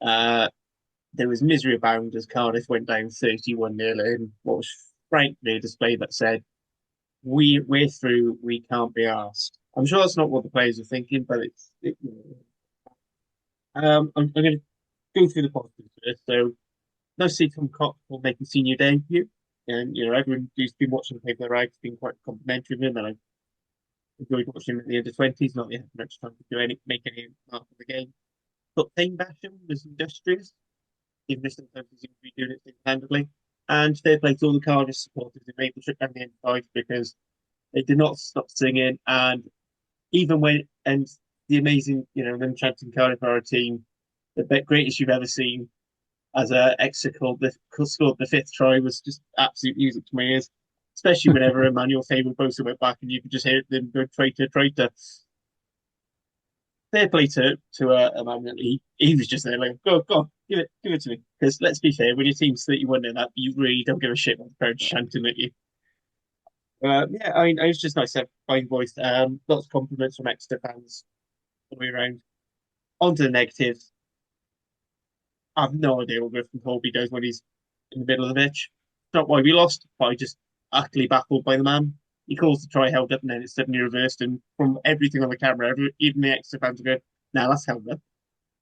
There was misery abound as Cardiff went down 31-0 in what was frankly a display that said, we're through, we can't be asked. I'm sure that's not what the players are thinking, but I'm going to go through the positives first. So, nice to see Tom Cox will make a senior debut. And, everyone who's been watching Play for the Rags has been quite complimentary of him, and I enjoyed watching him at the under-20s, not yet much time to make any mark of the game. But Thane Basham was industrious, even if sometimes he seems to be doing it single-handedly. And fair play to all the Cardiff supporters who made the trip down the M5 because they did not stop singing. And even the amazing, them chanting Cardiff are our team, the greatest you've ever seen, as Exeter scored the 5th try, was just absolute music to my ears. Especially whenever Emmanuel Faber posted went back and you could just hear them go traitor, traitor. Fair play to Emmanuel. He was just there like, go, give it to me. Because let's be fair, when your team's 31 in that, you really don't give a shit what the crowd's chanting at you. It was just nice to have fine voice. Lots of compliments from Exeter fans all the way around. On to the negatives. I have no idea what Griffin Colby does when he's in the middle of the pitch. Not why we lost, but I just utterly baffled by the man. He calls the try held up and then it's suddenly reversed. And from everything on the camera, even the Exeter fans are going, nah, that's held up. I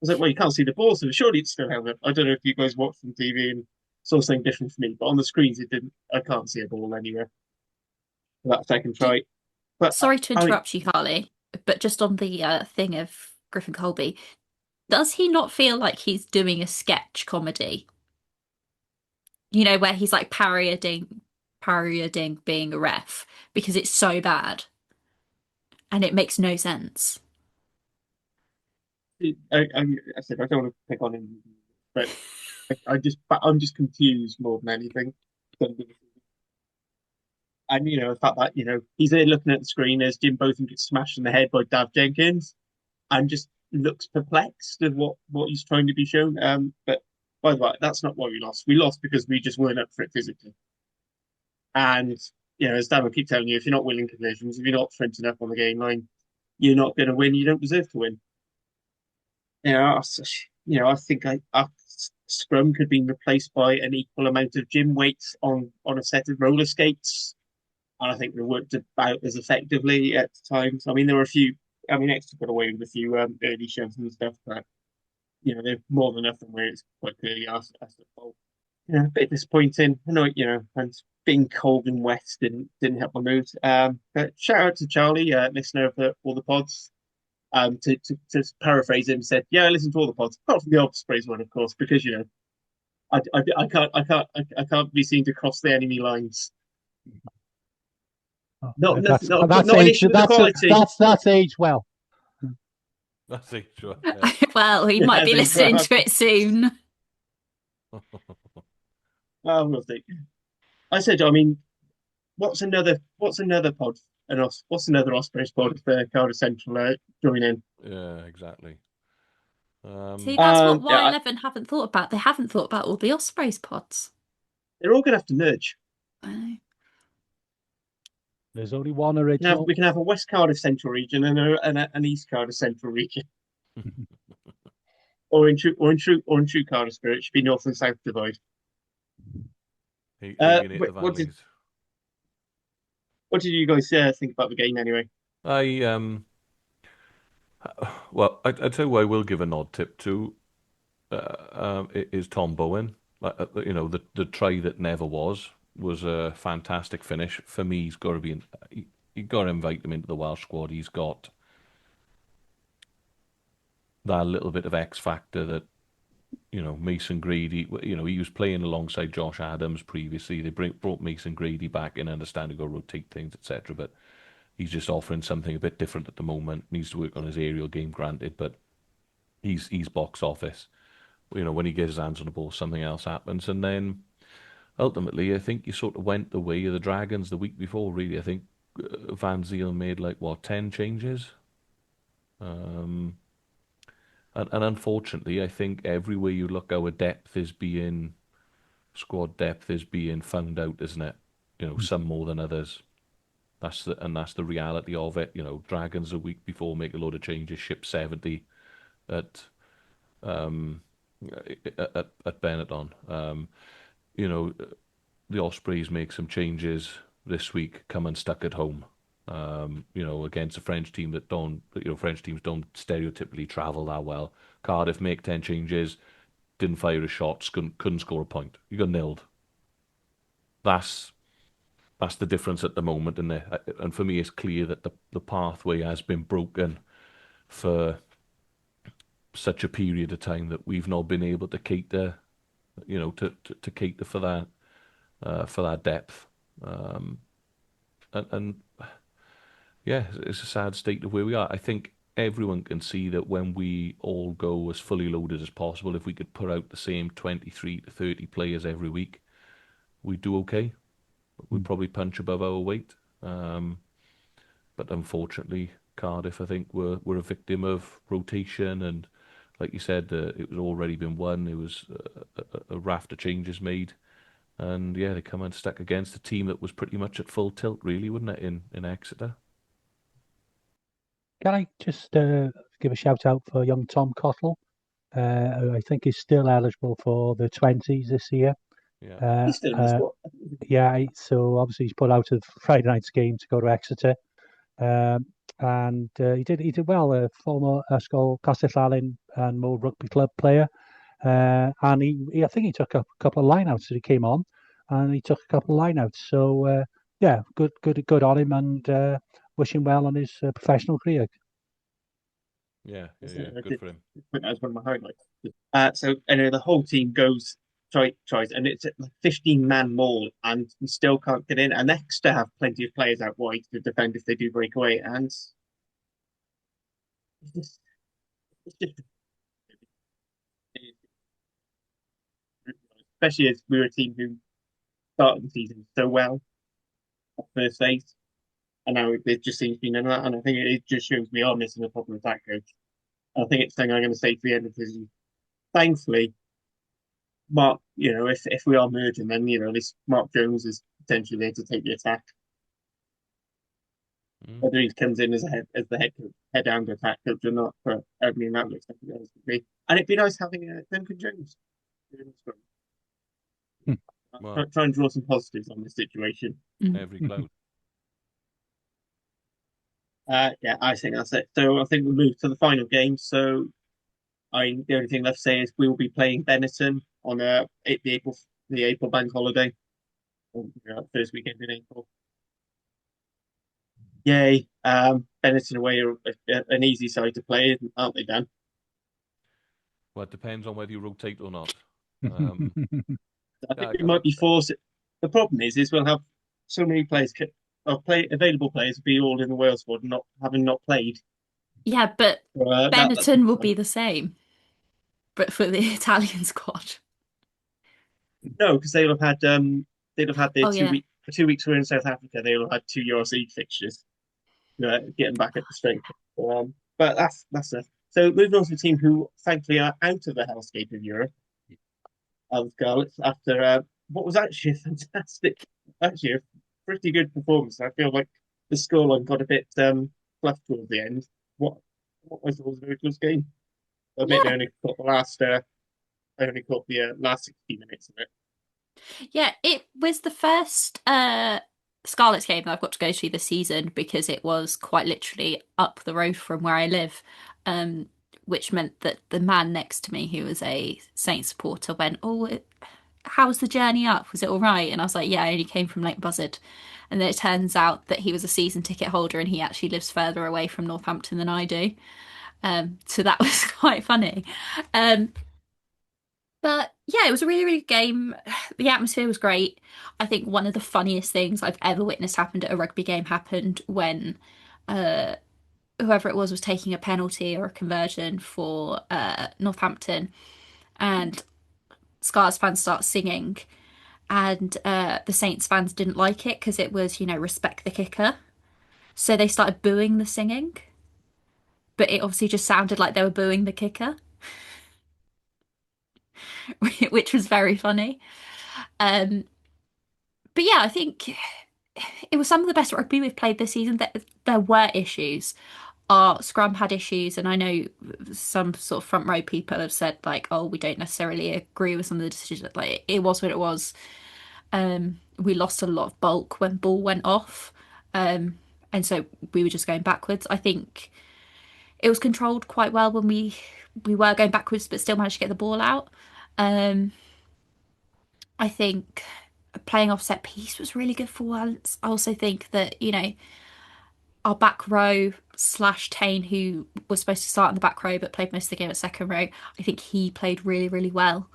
was like, well, you can't see the ball, so surely it's still held up. I don't know if you guys watched on TV and saw something different for me, but on the screens it didn't. I can't see a ball anywhere for that second try. But Sorry to interrupt you, Harley, but just on the thing of Griffin Colby, does he not feel like he's doing a sketch comedy? Where he's like parodying being a ref because it's so bad and it makes no sense. I said I don't want to pick on him, but I'm just confused more than anything. And the fact that he's there looking at the screen as Jim Botham gets smashed in the head by Dav Jenkins, and just looks perplexed at what he's trying to be shown. But by the way, that's not why we lost. We lost because we just weren't up for it physically. And as Dan will keep telling you, if you're not winning collisions, if you're not sprinting up on the game line, you're not going to win. You don't deserve to win. I think our scrum could be replaced by an equal amount of gym weights on a set of roller skates, and I think they worked about as effectively at times. I mean, there were a few. I mean, Exeter got away with a few early shoves and stuff, but they're more than enough where it's quite clearly us at fault. A bit disappointing. I know, and being cold and wet didn't help my mood. But shout out to Charlie, listener of all the pods. To paraphrase him, said, "Yeah, I listen to all the pods, apart from the Ospreys one, of course, because I can't be seen to cross the enemy lines. Not That's not an issue with the quality. That's aged well. That's it, sure. Yeah. Well, he might be That's listening to it soon. We'll see. I said, I mean, what's another pod? What's another Ospreys pod for Cardiff Central join in? Yeah, exactly. See, that's what Yeah, Y11 haven't thought about. They haven't thought about all the Ospreys pods. they're all going to have to merge. I know. There's only one original. We can have a West Cardiff Central region and an East Cardiff Central region. or in true Cardiff spirit, it should be North and South divide. What did you guys think about the game anyway? Well, I tell you who I will give a nod tip to is Tom Bowen. The try that never was a fantastic finish. For me, he's got to be you got to invite him into the Welsh squad. He's got that little bit of X factor that Mason Grady. He was playing alongside Josh Adams previously. They brought Mason Grady back in, understand to go rotate things, etc. But he's just offering something a bit different at the moment. Needs to work on his aerial game, granted, but he's box office. When he gets his hands on the ball, something else happens, and then ultimately, I think you sort of went the way of the Dragons the week before. Really, I think Van Ziel made 10 changes. And unfortunately, I think everywhere you look, our squad depth is being found out, isn't it? Some more than others. That's the reality of it. Dragons a week before make a load of changes, ship 70 at Benetton. The Ospreys make some changes this week, come unstuck at home. Against a French team that French teams don't stereotypically travel that well. Cardiff make 10 changes, didn't fire a shot, couldn't score a point. You got nilled. That's the difference at the moment, and for me, it's clear that the pathway has been broken for such a period of time that we've not been able to cater, to cater for that depth, and yeah, it's a sad state of where we are. I think everyone can see that when we all go as fully loaded as possible, if we could put out the same 23 to 30 players every week, we'd do okay. We'd probably punch above our weight. But unfortunately, Cardiff, I think, were a victim of rotation, and like you said, it was already been won. It was a raft of changes made, and yeah, they come unstuck against a team that was pretty much at full tilt, really, wouldn't it, in Exeter? Can I just give a shout out for young Tom Cottle, who I think is still eligible for the 20s this year. Yeah. He's still in the squad. So obviously he's put out of Friday night's game to go to Exeter, and he did well. Former Ysgol Castell and Mold Rugby Club player, and I think he took a couple of lineouts that he came on, and he took a couple of lineouts. So yeah, good on him, and wish him well on his professional career. Yeah, good for him. That's one of my highlights. So anyway, the whole team tries, and it's a 15-man maul, and we still can't get in. And Exeter have plenty of players out wide to defend if they do break away, and it's just especially as we were a team who started the season so well. first eight, and now there just seems to be none of that. And I think it just shows we are missing a proper attack coach. I think it's something I'm going to say to the end of the season. Thankfully, Mark, if we are merging, then at least Mark Jones is potentially there to take the attack. Whether he comes in as the head down attack coach or not, but I mean that looks like it could be. And it'd be nice having Duncan Jones. Well, Try and draw some positives on this situation. every cloud. Yeah, I think that's it. So I think we'll move to the final game. So the only thing left to say is we will be playing Benetton on the April bank holiday, first weekend in April. Yay! Benetton away are an easy side to play, aren't they, Dan? Well, it depends on whether you rotate or not. I think we might be forced. The problem is we'll have so many players, available players, be all in the Wales squad, not played. Yeah, but Benetton will be the same, but for the Italian squad. No, because they'll have had their Oh, yeah. 2 weeks we're in South Africa. They'll have had 2 Euro League fixtures, getting back at the strength. But that's it. So moving on to a team who thankfully are out of the hellscape of Europe, of Scarlets, after what was actually a pretty good performance. I feel like the scoreline got a bit fluff towards the end. What was a very close game. I admit I only caught the last 60 minutes of it. Yeah, it was the first Scarlets game that I've got to go to this season because it was quite literally up the road from where I live, which meant that the man next to me, who was a Saints supporter, went, "Oh, how was the journey up? Was it all right?" And I was like, "Yeah, I only came from Lake Buzzard." And then it turns out that he was a season ticket holder and he actually lives further away from Northampton than I do. So that was quite funny. But yeah, it was a really, really good game. The atmosphere was great. I think one of the funniest things I've ever witnessed happened at a rugby game happened when whoever it was taking a penalty or a conversion for Northampton, and Scars fans start singing, and the Saints fans didn't like it because it was, respect the kicker. So they started booing the singing, but it obviously just sounded like they were booing the kicker, which was very funny. Um, but yeah, I think it was some of the best rugby we've played this season. There were issues. Our scrum had issues, and I know some sort of front row people have said like, "Oh, we don't necessarily agree with some of the decisions." Like, it was what it was. We lost a lot of bulk when ball went off, and so we were just going backwards. I think it was controlled quite well when we were going backwards, but still managed to get the ball out. I think playing off set piece was really good for once. I also think that, our back row / Tane, who was supposed to start in the back row but played most of the game at second row, I think he played really, really well.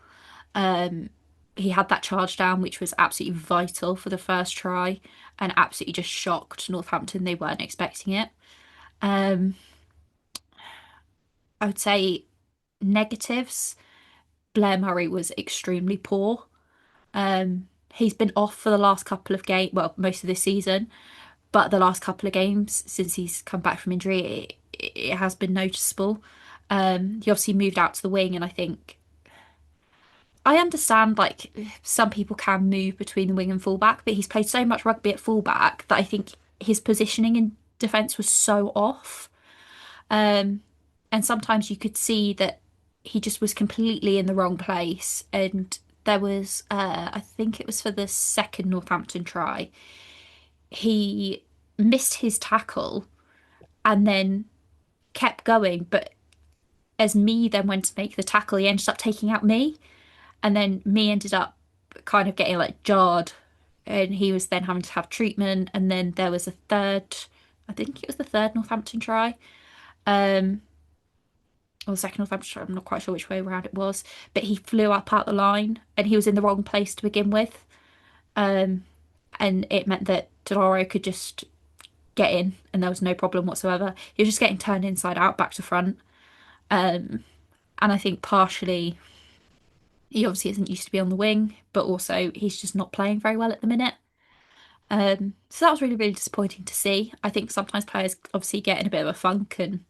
He had that charge down, which was absolutely vital for the first try and absolutely just shocked Northampton. They weren't expecting it. I would say negatives. Blair Murray was extremely poor. He's been off for the last couple of games, well, most of this season, but the last couple of games since he's come back from injury, it has been noticeable. He obviously moved out to the wing, and I think I understand like some people can move between the wing and fullback, but he's played so much rugby at fullback that I think his positioning in defence was so off. And sometimes you could see that he just was completely in the wrong place. And there was, I think it was for the second Northampton try, he missed his tackle and then kept going. But as me then went to make the tackle, he ended up taking out me. And then me ended up kind of getting like jarred. And he was then having to have treatment. And then there was a third, I think it was the third Northampton try. Or the second Northampton try, I'm not quite sure which way around it was. But he flew up out the line and he was in the wrong place to begin with. And it meant that Doloro could just get in and there was no problem whatsoever. He was just getting turned inside out, back to front. And I think partially he obviously isn't used to be on the wing, but also he's just not playing very well at the minute. So that was really, really disappointing to see. I think sometimes players obviously get in a bit of a funk, and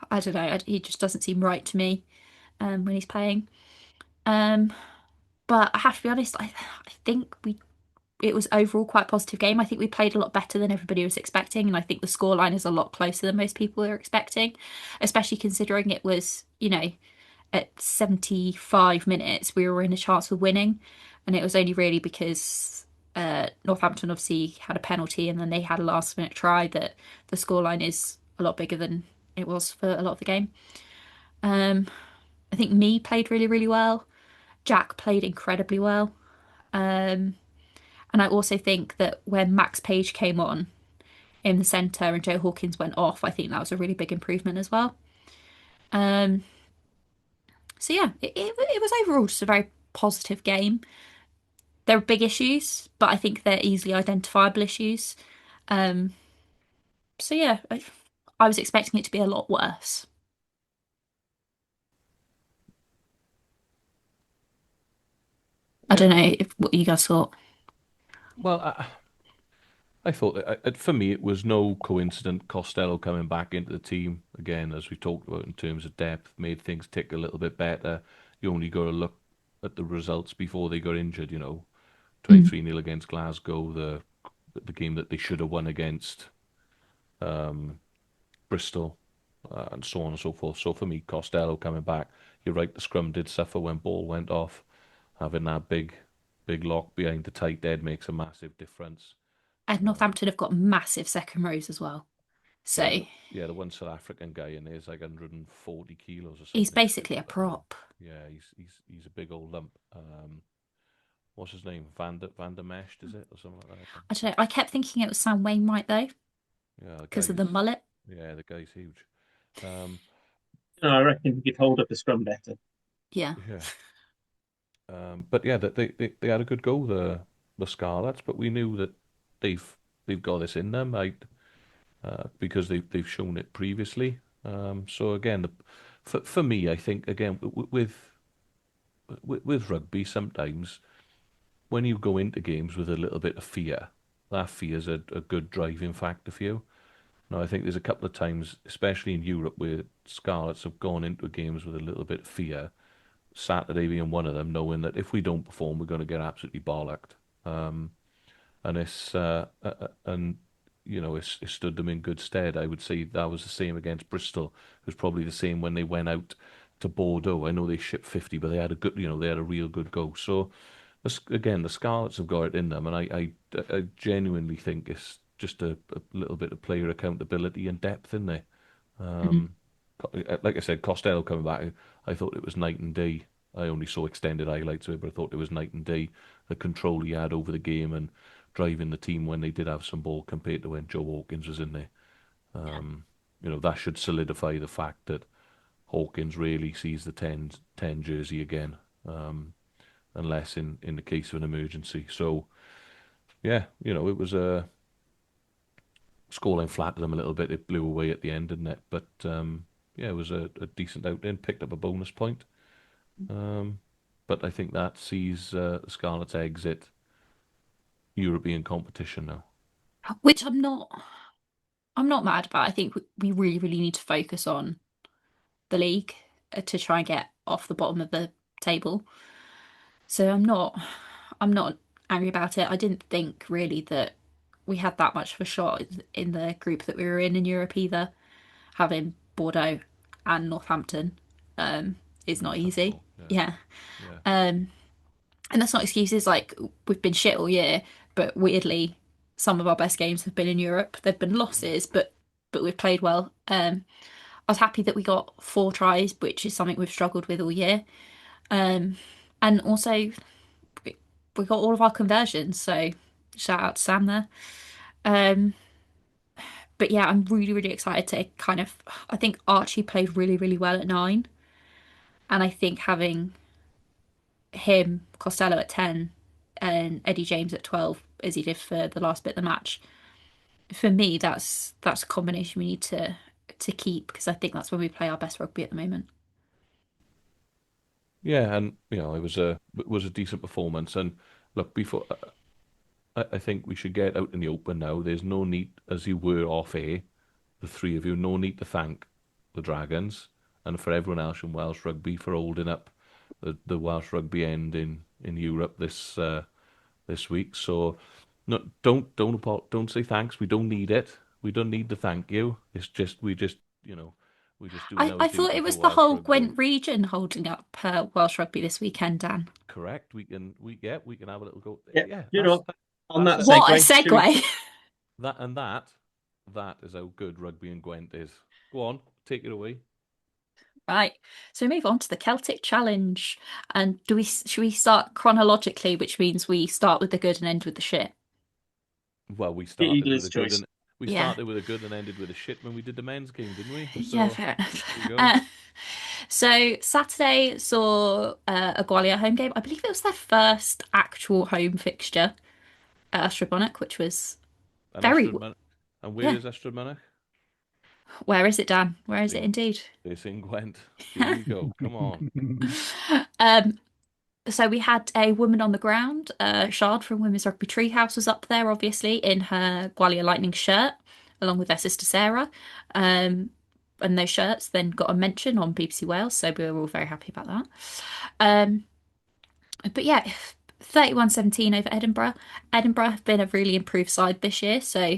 I don't know, he just doesn't seem right to me when he's playing. Um, but I have to be honest, I think it was overall quite a positive game. I think we played a lot better than everybody was expecting, and I think the scoreline is a lot closer than most people were expecting, especially considering it was, at 75 minutes we were in a chance of winning, and it was only really because Northampton obviously had a penalty and then they had a last minute try that the scoreline is a lot bigger than it was for a lot of the game. Um, I think me played really, really well. Jack played incredibly well. Um, and I also think that when Max Page came on in the centre and Joe Hawkins went off, I think that was a really big improvement as well. Um, so yeah, it was overall just a very positive game. There are big issues, but I think they're easily identifiable issues. Um, so yeah, I was expecting it to be a lot worse. I Yeah. don't know what you guys thought. Well, I thought that, for me it was no coincidence Costello coming back into the team again, as we talked about in terms of depth, made things tick a little bit better. You only got to look at the results before they got injured. 23-0 against Glasgow, the game that they should have won against Bristol, and so on and so forth. So for me, Costello coming back, you're right. The scrum did suffer when ball went off. Having that big lock behind the tight head makes a massive difference. And Northampton have got massive second rows as well. Yeah, So the one South African guy in there is like 140 kilos or he's something. He's big basically a fella. prop. Yeah, he's a big old lump. What's his name? Vander Meshed, is it, or something like that? I don't know. I kept thinking it was Sam Wainwright though, Yeah, the because of the guy's mullet. yeah, the guy's huge. Um, I reckon he could hold up the scrum better. Yeah. yeah, but yeah, that they had a good go, the Scarlets, but we knew that they've got this in them, because they've shown it previously. So again, for me, I think again with rugby, sometimes when you go into games with a little bit of fear, that fear is a good driving factor for you. Now, I think there's a couple of times, especially in Europe, where Scarlets have gone into games with a little bit of fear. Saturday being one of them, knowing that if we don't perform, we're going to get absolutely bollocked. And it stood them in good stead. I would say that was the same against Bristol. It was probably the same when they went out to Bordeaux. I know they shipped 50, but they had a good, they had a real good go. So again, the Scarlets have got it in them, and I genuinely think it's just a little bit of player accountability and depth in there. Mhm. Like I said, Costello coming back, I thought it was night and day. I only saw extended highlights of it, but I thought it was night and day. The control he had over the game and driving the team when they did have some ball compared to when Joe Hawkins was in there. That should solidify the fact that Hawkins really sees the 10 jersey again, unless in the case of an emergency. So, yeah, it was a scoreline flattered them a little bit. It blew away at the end, didn't it? But yeah, it was a decent outing. Picked up a bonus point. Um, but I think that sees Scarlet's exit European competition now. Which I'm not mad about. I think we really, really need to focus on the league to try and get off the bottom of the table. So I'm not angry about it. I didn't think really that we had that much of a shot in the group that we were in Europe either. Having Bordeaux and Northampton is not easy. Difficult. Yeah, Yeah. yeah, And that's not excuses. Like we've been shit all year, but weirdly, some of our best games have been in Europe. They've been losses, but we've played well. I was happy that we got 4 tries, which is something we've struggled with all year. And also we got all of our conversions, so shout out to Sam there. Um, but yeah, I'm really, really excited to kind of. I think Archie played really, really well at 9, and I think having him, Costello at 10, and Eddie James at 12, as he did for the last bit of the match, for me, that's a combination we need to keep because I think that's when we play our best rugby at the moment. yeah. And it was a decent performance. And look, before I think we should get out in the open now. There's no need, as you were off air, the three of you, no need to thank the Dragons and for everyone else in Welsh Rugby for holding up the Welsh Rugby end in Europe this week. So no, don't say thanks. We don't need it. We don't need to thank you. It's just we're just doing our I thought duty it for was the Welsh whole Rugby. Gwent region holding up Welsh Rugby this weekend, Dan. Correct. We can have a little go. Yeah, Yeah, you know, on that that's it. What a segue, should we? segue! That is how good rugby and Gwent is. Go on, take it away. Right, so we move on to the Celtic Challenge. And should we start chronologically, which means we start with the good and end with the shit? Well, The Eagles' choice. we Yeah. started with a good and ended with a shit when we did the men's game, didn't we? Yeah, So fair enough. there you go. So Saturday saw a Gwalia home game. I believe it was their first actual home fixture at Astrobonic, which was And very, And where yeah. is Estrad? Where is it, Dan? Where is it In indeed? It's in Gwent. Here we go. Come on. Um, so we had a woman on the ground. Shard from Women's Rugby Treehouse was up there, obviously, in her Gwalia Lightning shirt, along with their sister Sarah. And those shirts then got a mention on BBC Wales, so we were all very happy about that. But yeah, 31-17 over Edinburgh. Edinburgh have been a really improved side this year, so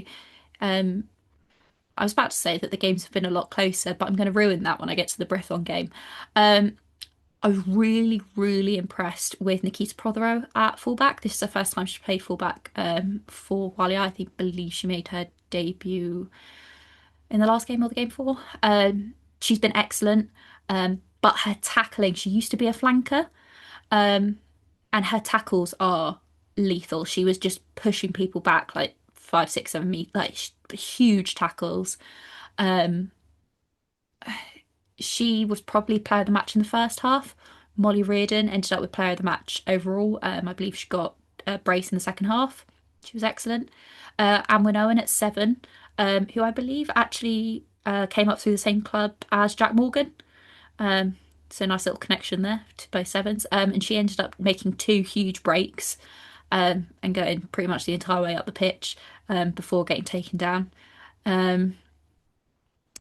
I was about to say that the games have been a lot closer, but I'm going to ruin that when I get to the Brython game. I was really, really impressed with Nikita Prothero at fullback. This is the first time she played fullback for Walia. I believe she made her debut in the last game or the game before. She's been excellent, but her tackling, she used to be a flanker, and her tackles are lethal. She was just pushing people back like 5, 6, 7 meters, like huge tackles. She was probably player of the match in the first half. Molly Reardon ended up with player of the match overall. I believe she got a brace in the second half. She was excellent. Anwen Owen at 7, who I believe actually came up through the same club as Jack Morgan. So nice little connection there to both sevens. And she ended up making 2 huge breaks and going pretty much the entire way up the pitch before getting taken down.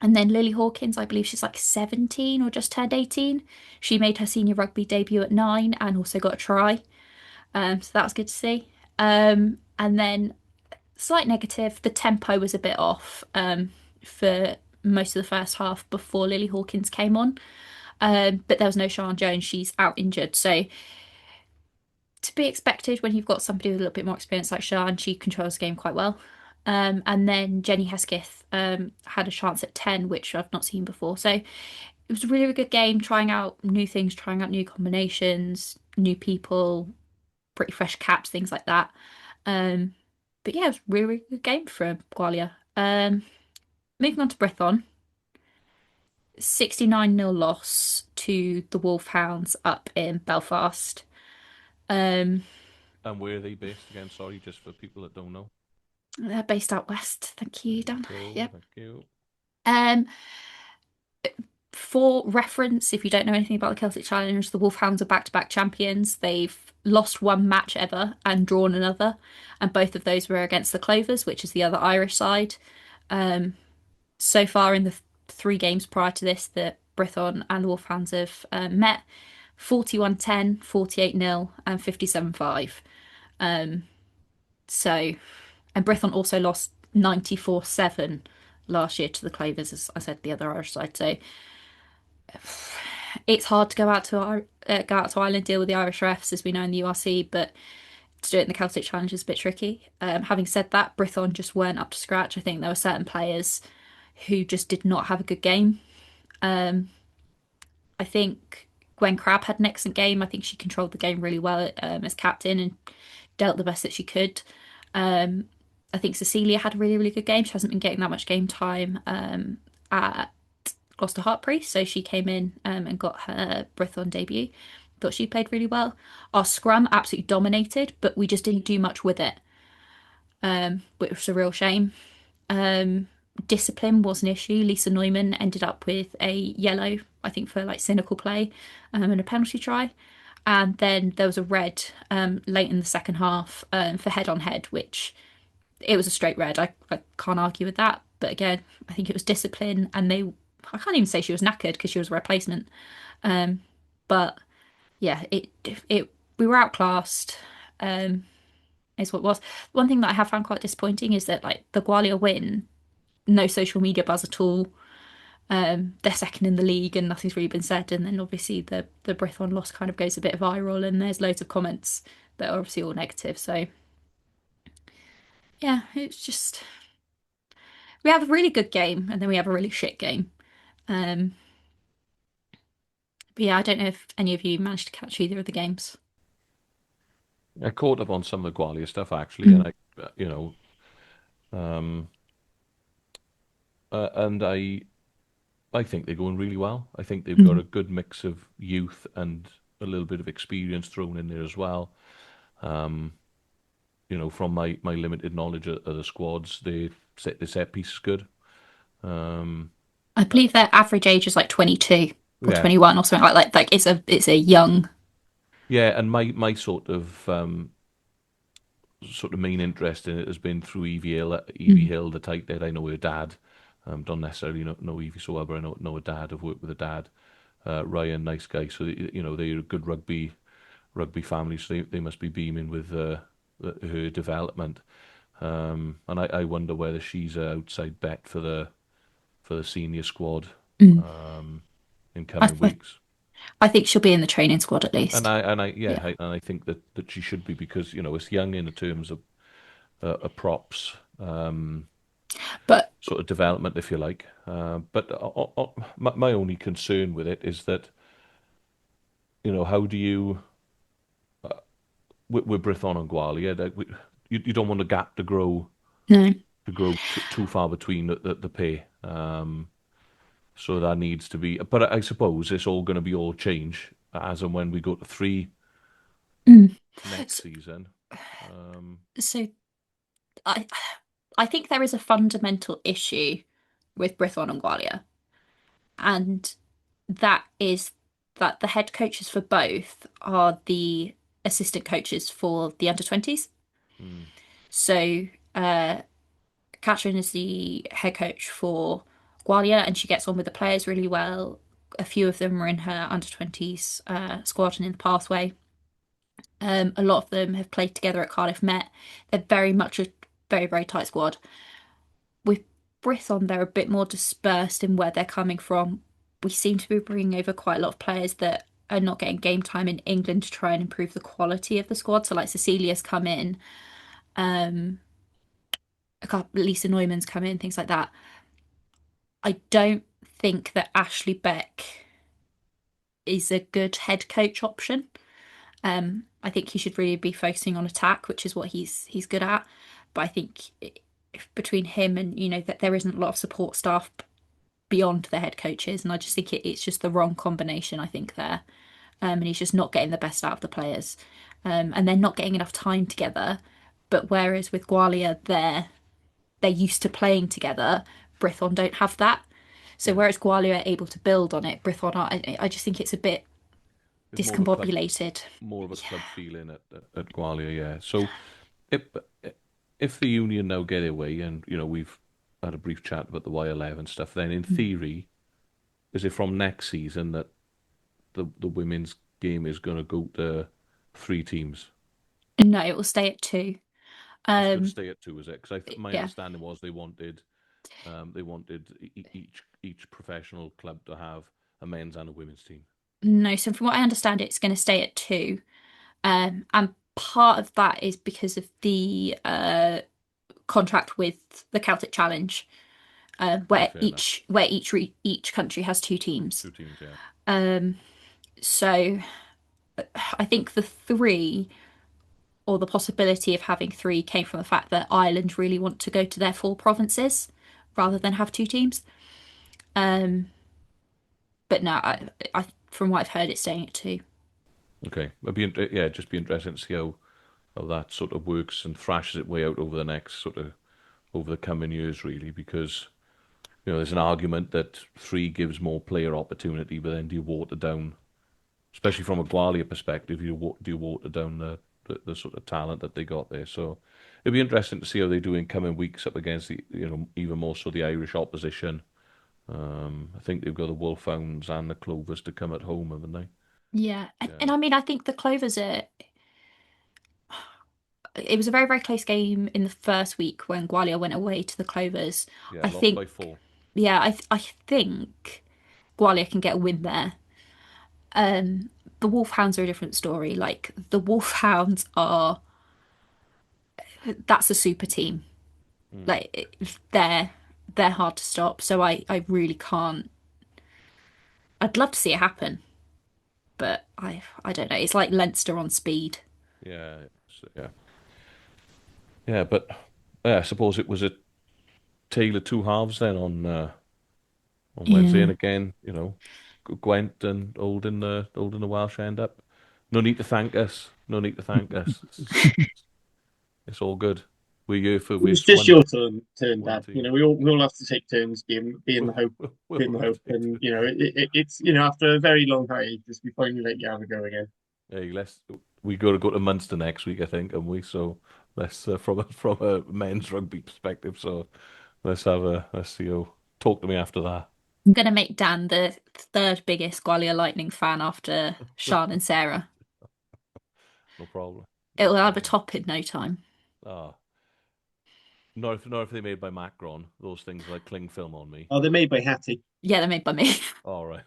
And then Lily Hawkins, I believe she's like 17 or just turned 18. She made her senior rugby debut at 9 and also got a try. So that was good to see. And then slight negative, the tempo was a bit off for most of the first half before Lily Hawkins came on. But there was no Sian Jones, she's out injured. So to be expected when you've got somebody with a little bit more experience like Sian, she controls the game quite well. And then Jenny Hesketh had a chance at 10, which I've not seen before. So it was a really, really good game, trying out new things, trying out new combinations, new people, pretty fresh caps, things like that. But yeah, it was a really, really good game for Gwalia. Moving on to Brython, 69-0 loss to the Wolfhounds up in Belfast. And where are they based again? Sorry, just for people that don't know. They're based out west. Thank you, Dan. Yep. Thank you. For reference, if you don't know anything about the Celtic Challenge, the Wolfhounds are back-to-back champions. They've lost 1 match ever and drawn another, and both of those were against the Clovers, which is the other Irish side. So far in the 3 games prior to this, that Brython and the Wolfhounds have met, 41-10, 48-0, and 57-5. And Brython also lost 94-7 last year to the Clovers, as I said, the other Irish side. So it's hard to go out to Ireland, deal with the Irish refs, as we know in the URC, but to do it in the Celtic Challenge is a bit tricky. Having said that, Brython just weren't up to scratch. I think there were certain players who just did not have a good game. I think Gwen Crabb had an excellent game. I think she controlled the game really well as captain and dealt the best that she could. I think Cecilia had a really, really good game. She hasn't been getting that much game time at Gloucester Hartpury, so she came in and got her Brython debut. Thought she played really well. Our scrum absolutely dominated, but we just didn't do much with it, which was a real shame. Discipline was an issue. Lisa Neumann ended up with a yellow, I think, for like cynical play and a penalty try. And then there was a red late in the second half for head on head, which it was a straight red. I can't argue with that. But again, I think it was discipline, and I can't even say she was knackered because she was a replacement. But yeah, it we were outclassed. Is what it was. One thing that I have found quite disappointing is that like the Gwalia win, no social media buzz at all. They're second in the league and nothing's really been said. And then obviously the Brython loss kind of goes a bit viral and there's loads of comments that are obviously all negative. So yeah, it's just we have a really good game and then we have a really shit game. Um, but yeah, I don't know if any of you managed to catch either of the games. I caught up on some of the Gwalia stuff actually, and Mm. um, and I think they're going really well. I think they've got Mm. a good mix of youth and a little bit of experience thrown in there as well. Um, from my limited knowledge of the squads, the set piece is good. Um, I believe their average age is like 22 or yeah, 21 or something like that. Like it's a young. yeah, and my sort of main interest in it has been through Evie Hill. Evie Mm. Hill, the tight head. I know her dad. Don't necessarily know Evie so well, but I know her dad. I've worked with her dad. Ryan, nice guy. So they're a good rugby family. So they must be beaming with her development. And I wonder whether she's an outside bet for the senior squad Mm. in I, coming I weeks. I think she'll be in the training squad at And least. Yeah. I think that she should be because it's young in the terms of props, But sort of development, if you like. But my only concern with it is that how do you with Brython and Gwalia that you don't want the gap no. to grow too far between the pair. So that needs to be. But I suppose it's all going to be all change as and when we go to three Mm. next So, season. Um, so I I think there is a fundamental issue with Brython and Gwalia, and that is that the head coaches for both are the assistant coaches for the under 20s. mm, So Catherine is the head coach for Gwalia, and she gets on with the players really well. A few of them are in her under 20s squad and in the pathway. A lot of them have played together at Cardiff Met. They're very much a very, very tight squad. With Brython, they're a bit more dispersed in where they're coming from. We seem to be bringing over quite a lot of players that are not getting game time in England to try and improve the quality of the squad. So, like Cecilia's come in, um, Lisa Neumann's come in, things like that. I don't think that Ashley Beck is a good head coach option. I think he should really be focusing on attack, which is what he's good at. But I think between him and that there isn't a lot of support staff beyond the head coaches, and I just think it's just the wrong combination. I think there, and he's just not getting the best out of the players, and they're not getting enough time together. But whereas with Gwalia, they're used to playing together. Brython don't have that. So yeah, whereas Gwalia are able to build on it, Brython are. I just think it's a bit it's discombobulated. more of a Yeah. club feeling at Gwalia, yeah. So if if the union now get away, and we've had a brief chat about the Y11 stuff, then in theory, is it from next season that the women's game is going to go to three teams? No, it will stay at two. It's going to Um, stay at two, is it? Because my yeah. understanding was they wanted each professional club to have a men's and a women's team. No, so from what I understand, it's going to stay at two. And part of that is because of the contract with the Celtic Challenge, Oh, where fair enough. each country has two teams. Two teams, yeah. Um, so I think the three, or the possibility of having three, came from the fact that Ireland really want to go to their four provinces rather than have two teams. Um, but no, I from what I've heard, it's staying at two. Okay, just be interesting to see how that sort of works and thrashes its way out over the next sort of over the coming years, really, because there's an argument that three gives more player opportunity, but then do you water down especially from a Gwalia perspective. Do you water down the sort of talent that they got there? So it'd be interesting to see how they do in coming weeks up against even more so the Irish opposition. I think they've got the Wolfhounds and the Clovers to come at home, haven't they? Yeah, Yeah. and I mean, I think the Clovers are. It was a very, very close game in the first week when Gwalia went away to the Clovers. Yeah, I lost think, by 4. yeah, I think Gwalia can get a win there. The Wolfhounds are a different story. Like the Wolfhounds are, that's a super team. Mm. Like they're hard to stop. So I really can't. I'd love to see it happen, but I don't know. It's like Leinster on speed. Yeah, yeah, yeah. But yeah, I suppose it was a tale of two halves then on Wednesday, Yeah. and again, Gwent and holding the Welsh end up. No need to thank us. No need to thank us. It's all good. We're here for It was this just one your turn, one Dad. team. We all have to take turns being the hope, We'll being the have to hope, take and turns. it's after a very long hiatus, we finally let you have a go again. Hey, we got to go to Munster next week, I think, and we so let's from a men's rugby perspective. So let's see how talk to me after that. I'm gonna make Dan the third biggest Gwalia Lightning fan after Sean and Sarah. No problem. No It'll have a problem. top in no time. Ah, not if they made by Macron. Those things like cling film on me. Oh, they're made by Hattie. Yeah, they're made by me. All right.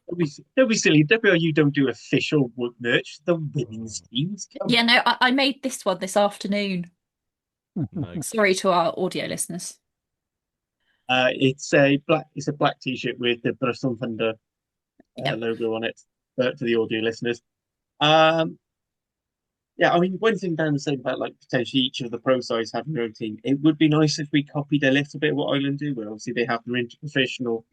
Don't be silly. WRU don't do official merch. The women's teams. Come Yeah, on. no, I made this one this afternoon. Nice. Sorry to our audio listeners. It's a black T-shirt with the Bristol Thunder Yep. logo on it for the audio listeners. Um, yeah, I mean, one thing Dan was saying about like potentially each of the pro sides having their own team, it would be nice if we copied a little bit of what Ireland do. Where obviously they have their interprofessional,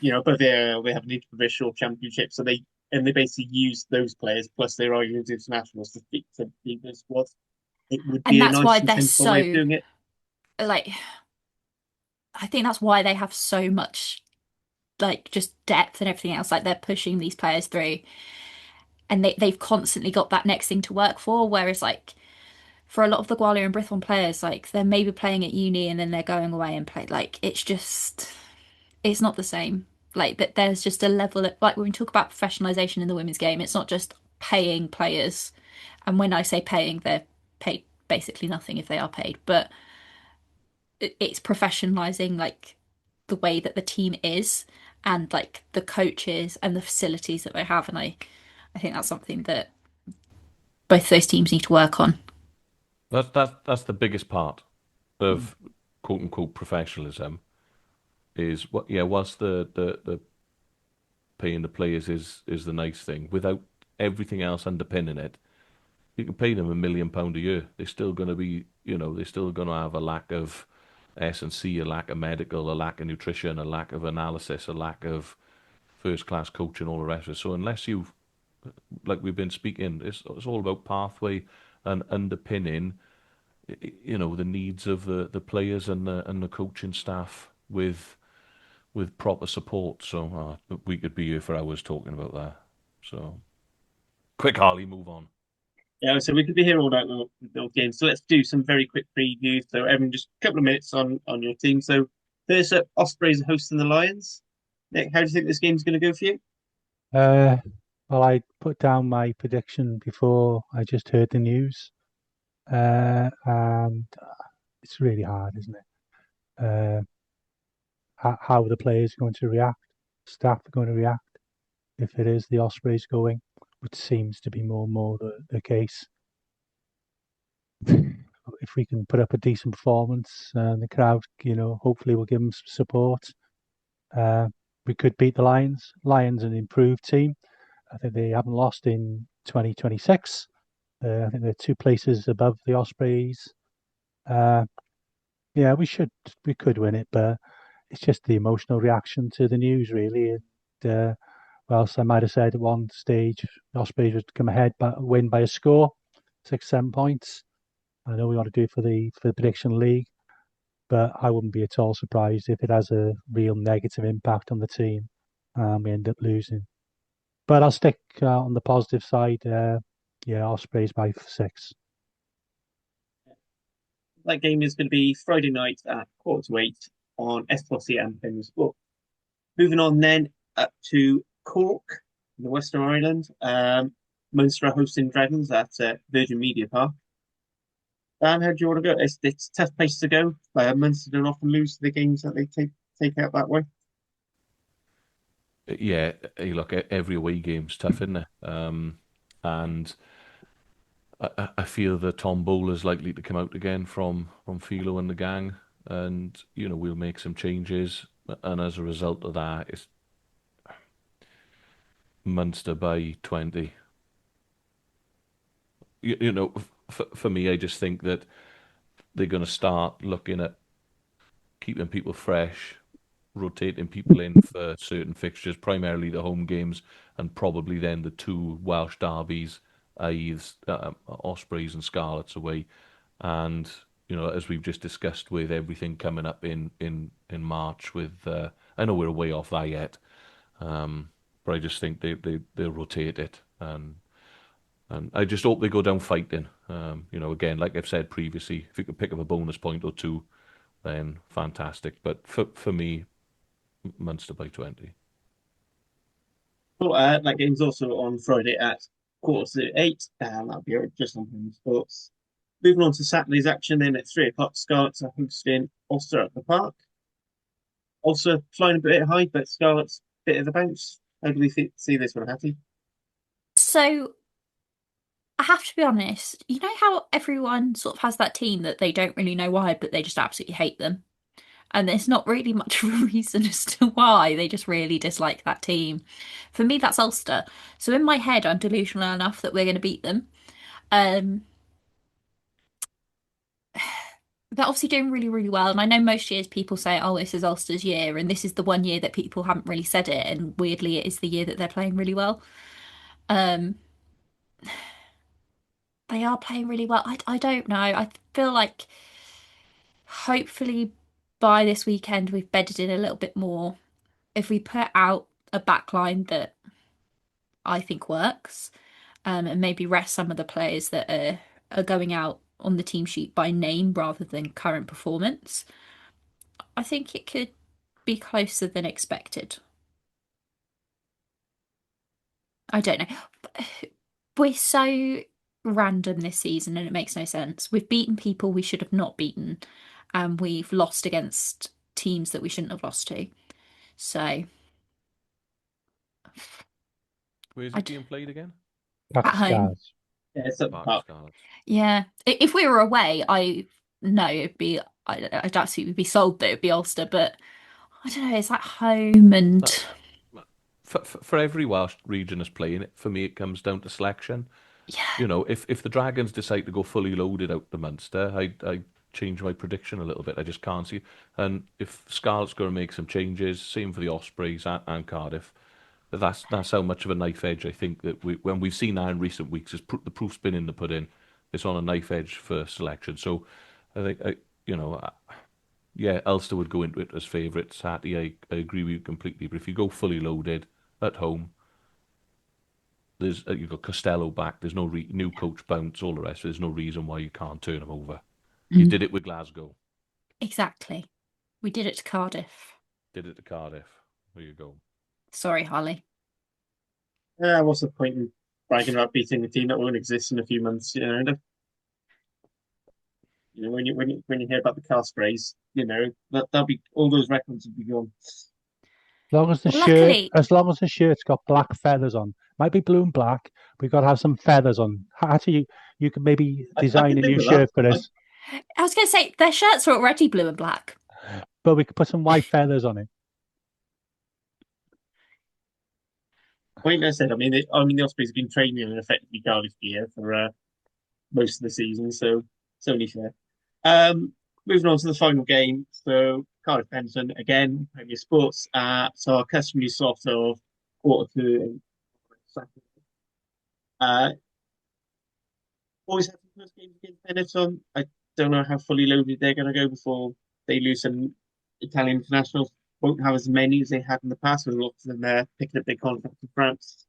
Yeah. but they have an interprofessional championship, so they basically use those players plus their Ireland internationals to speak to their squads. It would And be a that's why nice and they're sensible way of so doing it. like I think that's why they have so much like just depth and everything else. Like they're pushing these players through and they've constantly got that next thing to work for. Whereas like for a lot of the Gwalia and Brithon players, like they're maybe playing at uni and then they're going away and play like it's not the same. Like that there's just a level of like when we talk about professionalization in the women's game, it's not just paying players. And when I say paying, they're paid basically nothing if they are paid, but it's professionalizing like the way that the team is and like the coaches and the facilities that they have. And I think that's something that both those teams need to work on. That's the biggest part of quote unquote professionalism is what whilst the paying the players is the nice thing without everything else underpinning it. You can pay them £1 million a year. They're still going to be, they're still going to have a lack of S&C, a lack of medical, a lack of nutrition, a lack of analysis, a lack of first class coaching, all the rest of it. So unless you, like we've been speaking, it's all about pathway and underpinning, the needs of the players and the coaching staff with proper support. So we could be here for hours talking about that. So quick, Harley, move on. Yeah, so we could be here all night with those games. So let's do some very quick previews. So, Evan, just a couple of minutes on your team. So, first up, Ospreys are hosting the Lions. Nick, how do you think this game's going to go for you? Well, I put down my prediction before I just heard the news, and it's really hard, isn't it? How the players are going to react, staff are going to react if it is the Ospreys going, which seems to be more and more the case. If we can put up a decent performance and the crowd, hopefully will give them some support. We could beat the Lions. Lions are an improved team. I think they haven't lost in 2026. I think they're 2 places above the Ospreys. Yeah, we could win it, but it's just the emotional reaction to the news, really. And whilst I might have said at one stage the Ospreys would come ahead but win by a score, 6-7 points. I know we want to do it for the prediction league, but I wouldn't be at all surprised if it has a real negative impact on the team and we end up losing. But I'll stick on the positive side. Ospreys by 6. That game is going to be Friday night at 7:45 on S+C and Premier Sport. Moving on then up to Cork, in the Western Island. Munster are hosting Dragons at Virgin Media Park. Dan, how do you want to go? It's a tough place to go. Munster don't often lose the games that they take out that way. Yeah, hey, look, every away game's tough, isn't it? And I feel that Tom Bowler's likely to come out again from Philo and the gang, and we'll make some changes, and as a result of that, it's Munster by 20. For me, I just think that they're going to start looking at keeping people fresh, rotating people in for certain fixtures, primarily the home games, and probably then the 2 Welsh derbies, i.e. Ospreys and Scarlets away. And as we've just discussed, with everything coming up in March, with I know we're way off that yet, but I just think they'll rotate it, and I just hope they go down fighting. Again, like I've said previously, if you could pick up a bonus point or 2, then fantastic. But for me, Munster by 20. Well, that game's also on Friday at 7:45. That'll be just on Premier Sports. Moving on to Saturday's action, then at 3:00, Scarlets are hosting Ulster at the Park. Ulster flying a bit high, but Scarlets bit of the bounce. How do we see this one, Hattie? So I have to be honest, you know how everyone sort of has that team that they don't really know why, but they just absolutely hate them? And there's not really much of a reason as to why, they just really dislike that team. For me, that's Ulster. So in my head, I'm delusional enough that we're going to beat them. They're obviously doing really, really well. And I know most years people say, oh, this is Ulster's year. And this is the one year that people haven't really said it. And weirdly, it is the year that they're playing really well. They are playing really well. I don't know. I feel like hopefully by this weekend we've bedded in a little bit more. If we put out a backline that I think works, and maybe rest some of the players that are going out on the team sheet by name rather than current performance, I think it could be closer than expected. I don't know. We're so random this season and it makes no sense. We've beaten people we should have not beaten, and we've lost against teams that we shouldn't have lost to. So Where's it being played again? at home. Yeah, it's at the Park. Yeah. If we were away, I'd absolutely be sold that it'd be Ulster, but I don't know, it's like home and For every Welsh region is playing it, for me it comes down to selection. yeah. If the Dragons decide to go fully loaded out the Munster, I change my prediction a little bit. I just can't see. And if Scarlet's going to make some changes, same for the Ospreys and Cardiff. That's how much of a knife edge I think that when we've seen that in recent weeks, is the proof's been in the pudding. It's on a knife edge for selection. So I think yeah, Ulster would go into it as favourites. Hattie, I agree with you completely. But if you go fully loaded at home, there's you've got Costello back. There's no new coach bounce, all the rest. There's no reason why you can't turn them over. You did it with Glasgow. Exactly. We did it to Cardiff. Did it to Cardiff. There you go. Sorry, Harley. What's the point in bragging about beating a team that won't exist in a few months? When you hear about the car sprays, that'll be all those records will be gone. As long as the shirt's got black feathers on, might be blue and black. We've got to have some feathers on. Actually, you could maybe design a new shirt for us. I was going to say their shirts are already blue and black, but we could put some white feathers on it. Like I said, the Ospreys have been training in effectively Cardiff gear for most of the season, so it's only fair. Moving on to the final game, so Cardiff Benton again, Premier Sports. So our customary slot of 1:45. Always have the first game against Benetton. I don't know how fully loaded they're going to go before they lose some Italian internationals. Won't have as many as they had in the past, with lots of them picking up their contracts in France.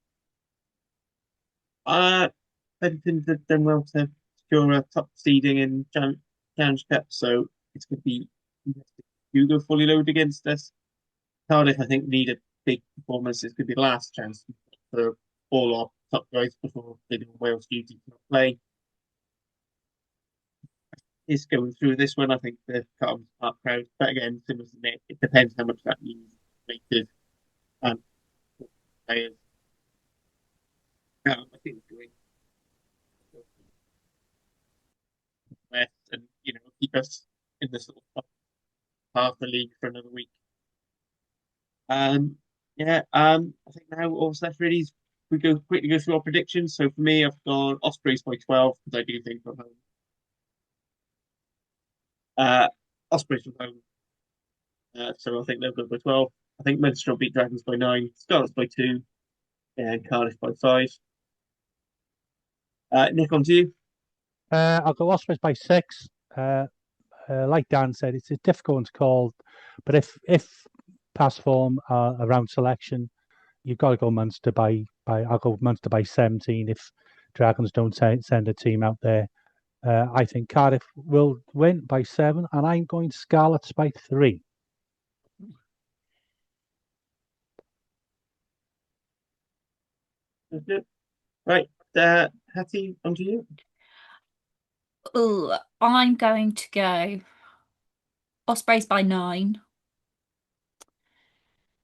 Bedington have done well to secure a top seeding in Challenge Cup, so it's going to be Hugo fully loaded against us. Cardiff, I think, need a big performance. It's going to be the last chance for all our top guys before they do Wales duty to play. Is going through this one. I think the Cardiff Park crowd, but again, similar to Nick, it depends how much that means later and players. I think it's going west and keep us in the sort of top half of the league for another week. Yeah. I think now all that's left really is we quickly go through our predictions. So for me, I've gone Ospreys by 12 because I do think from home. Ospreys from home. So I think they'll go by 12. I think Munster will beat Dragons by 9, Scarlets by 2, and Cardiff by 5. Nick, on to you. I'll go Ospreys by 6. Like Dan said, it's a difficult one to call, but if past form around selection, you've got to go Munster by. I'll go Munster by 17 if Dragons don't send a team out there. I think Cardiff will win by 7, and I'm going Scarlets by 3. That's good. Right, Hattie, on to you. Ooh, I'm going to go Ospreys by 9,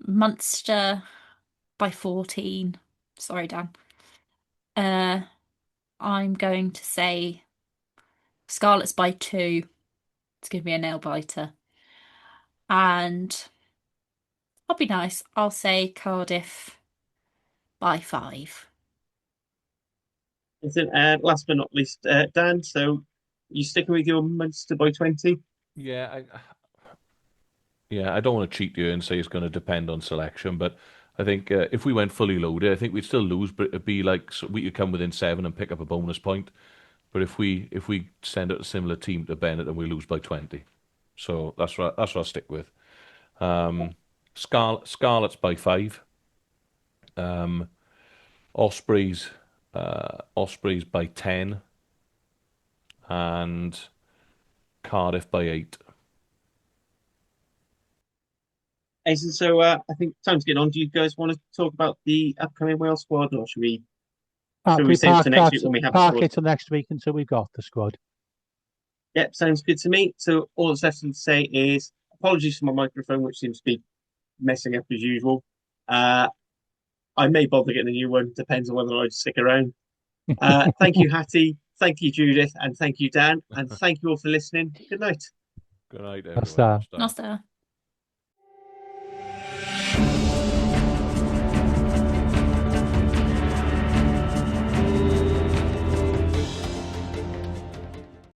Munster by 14. Sorry, Dan. I'm going to say Scarlets by 2. It's going to be a nail biter. And I'll be nice. I'll say Cardiff by 5. Listen, last but not least, Dan. So you sticking with your Munster by 20? Yeah, I don't want to cheat you and say it's going to depend on selection, but I think if we went fully loaded, I think we'd still lose, but it'd be like we could come within 7 and pick up a bonus point. But if we send out a similar team to Bennett, then we lose by 20. So that's what I'll stick with. Scarlets by 5. Ospreys by 10, and Cardiff by 8. Aizen, so I think time to get on. Do you guys want to talk about the upcoming Wales squad, or should we save it to next week when we have the park squad? it till next week until we've got the squad? Yep, sounds good to me. So all that's left to say is apologies for my microphone, which seems to be messing up as usual. I may bother getting a new one, depends on whether I stick around. Thank you, Hattie. Thank you, Judith. And thank you, Dan. And thank you all for listening. Good night. Good night, That's that. everyone. Nasta.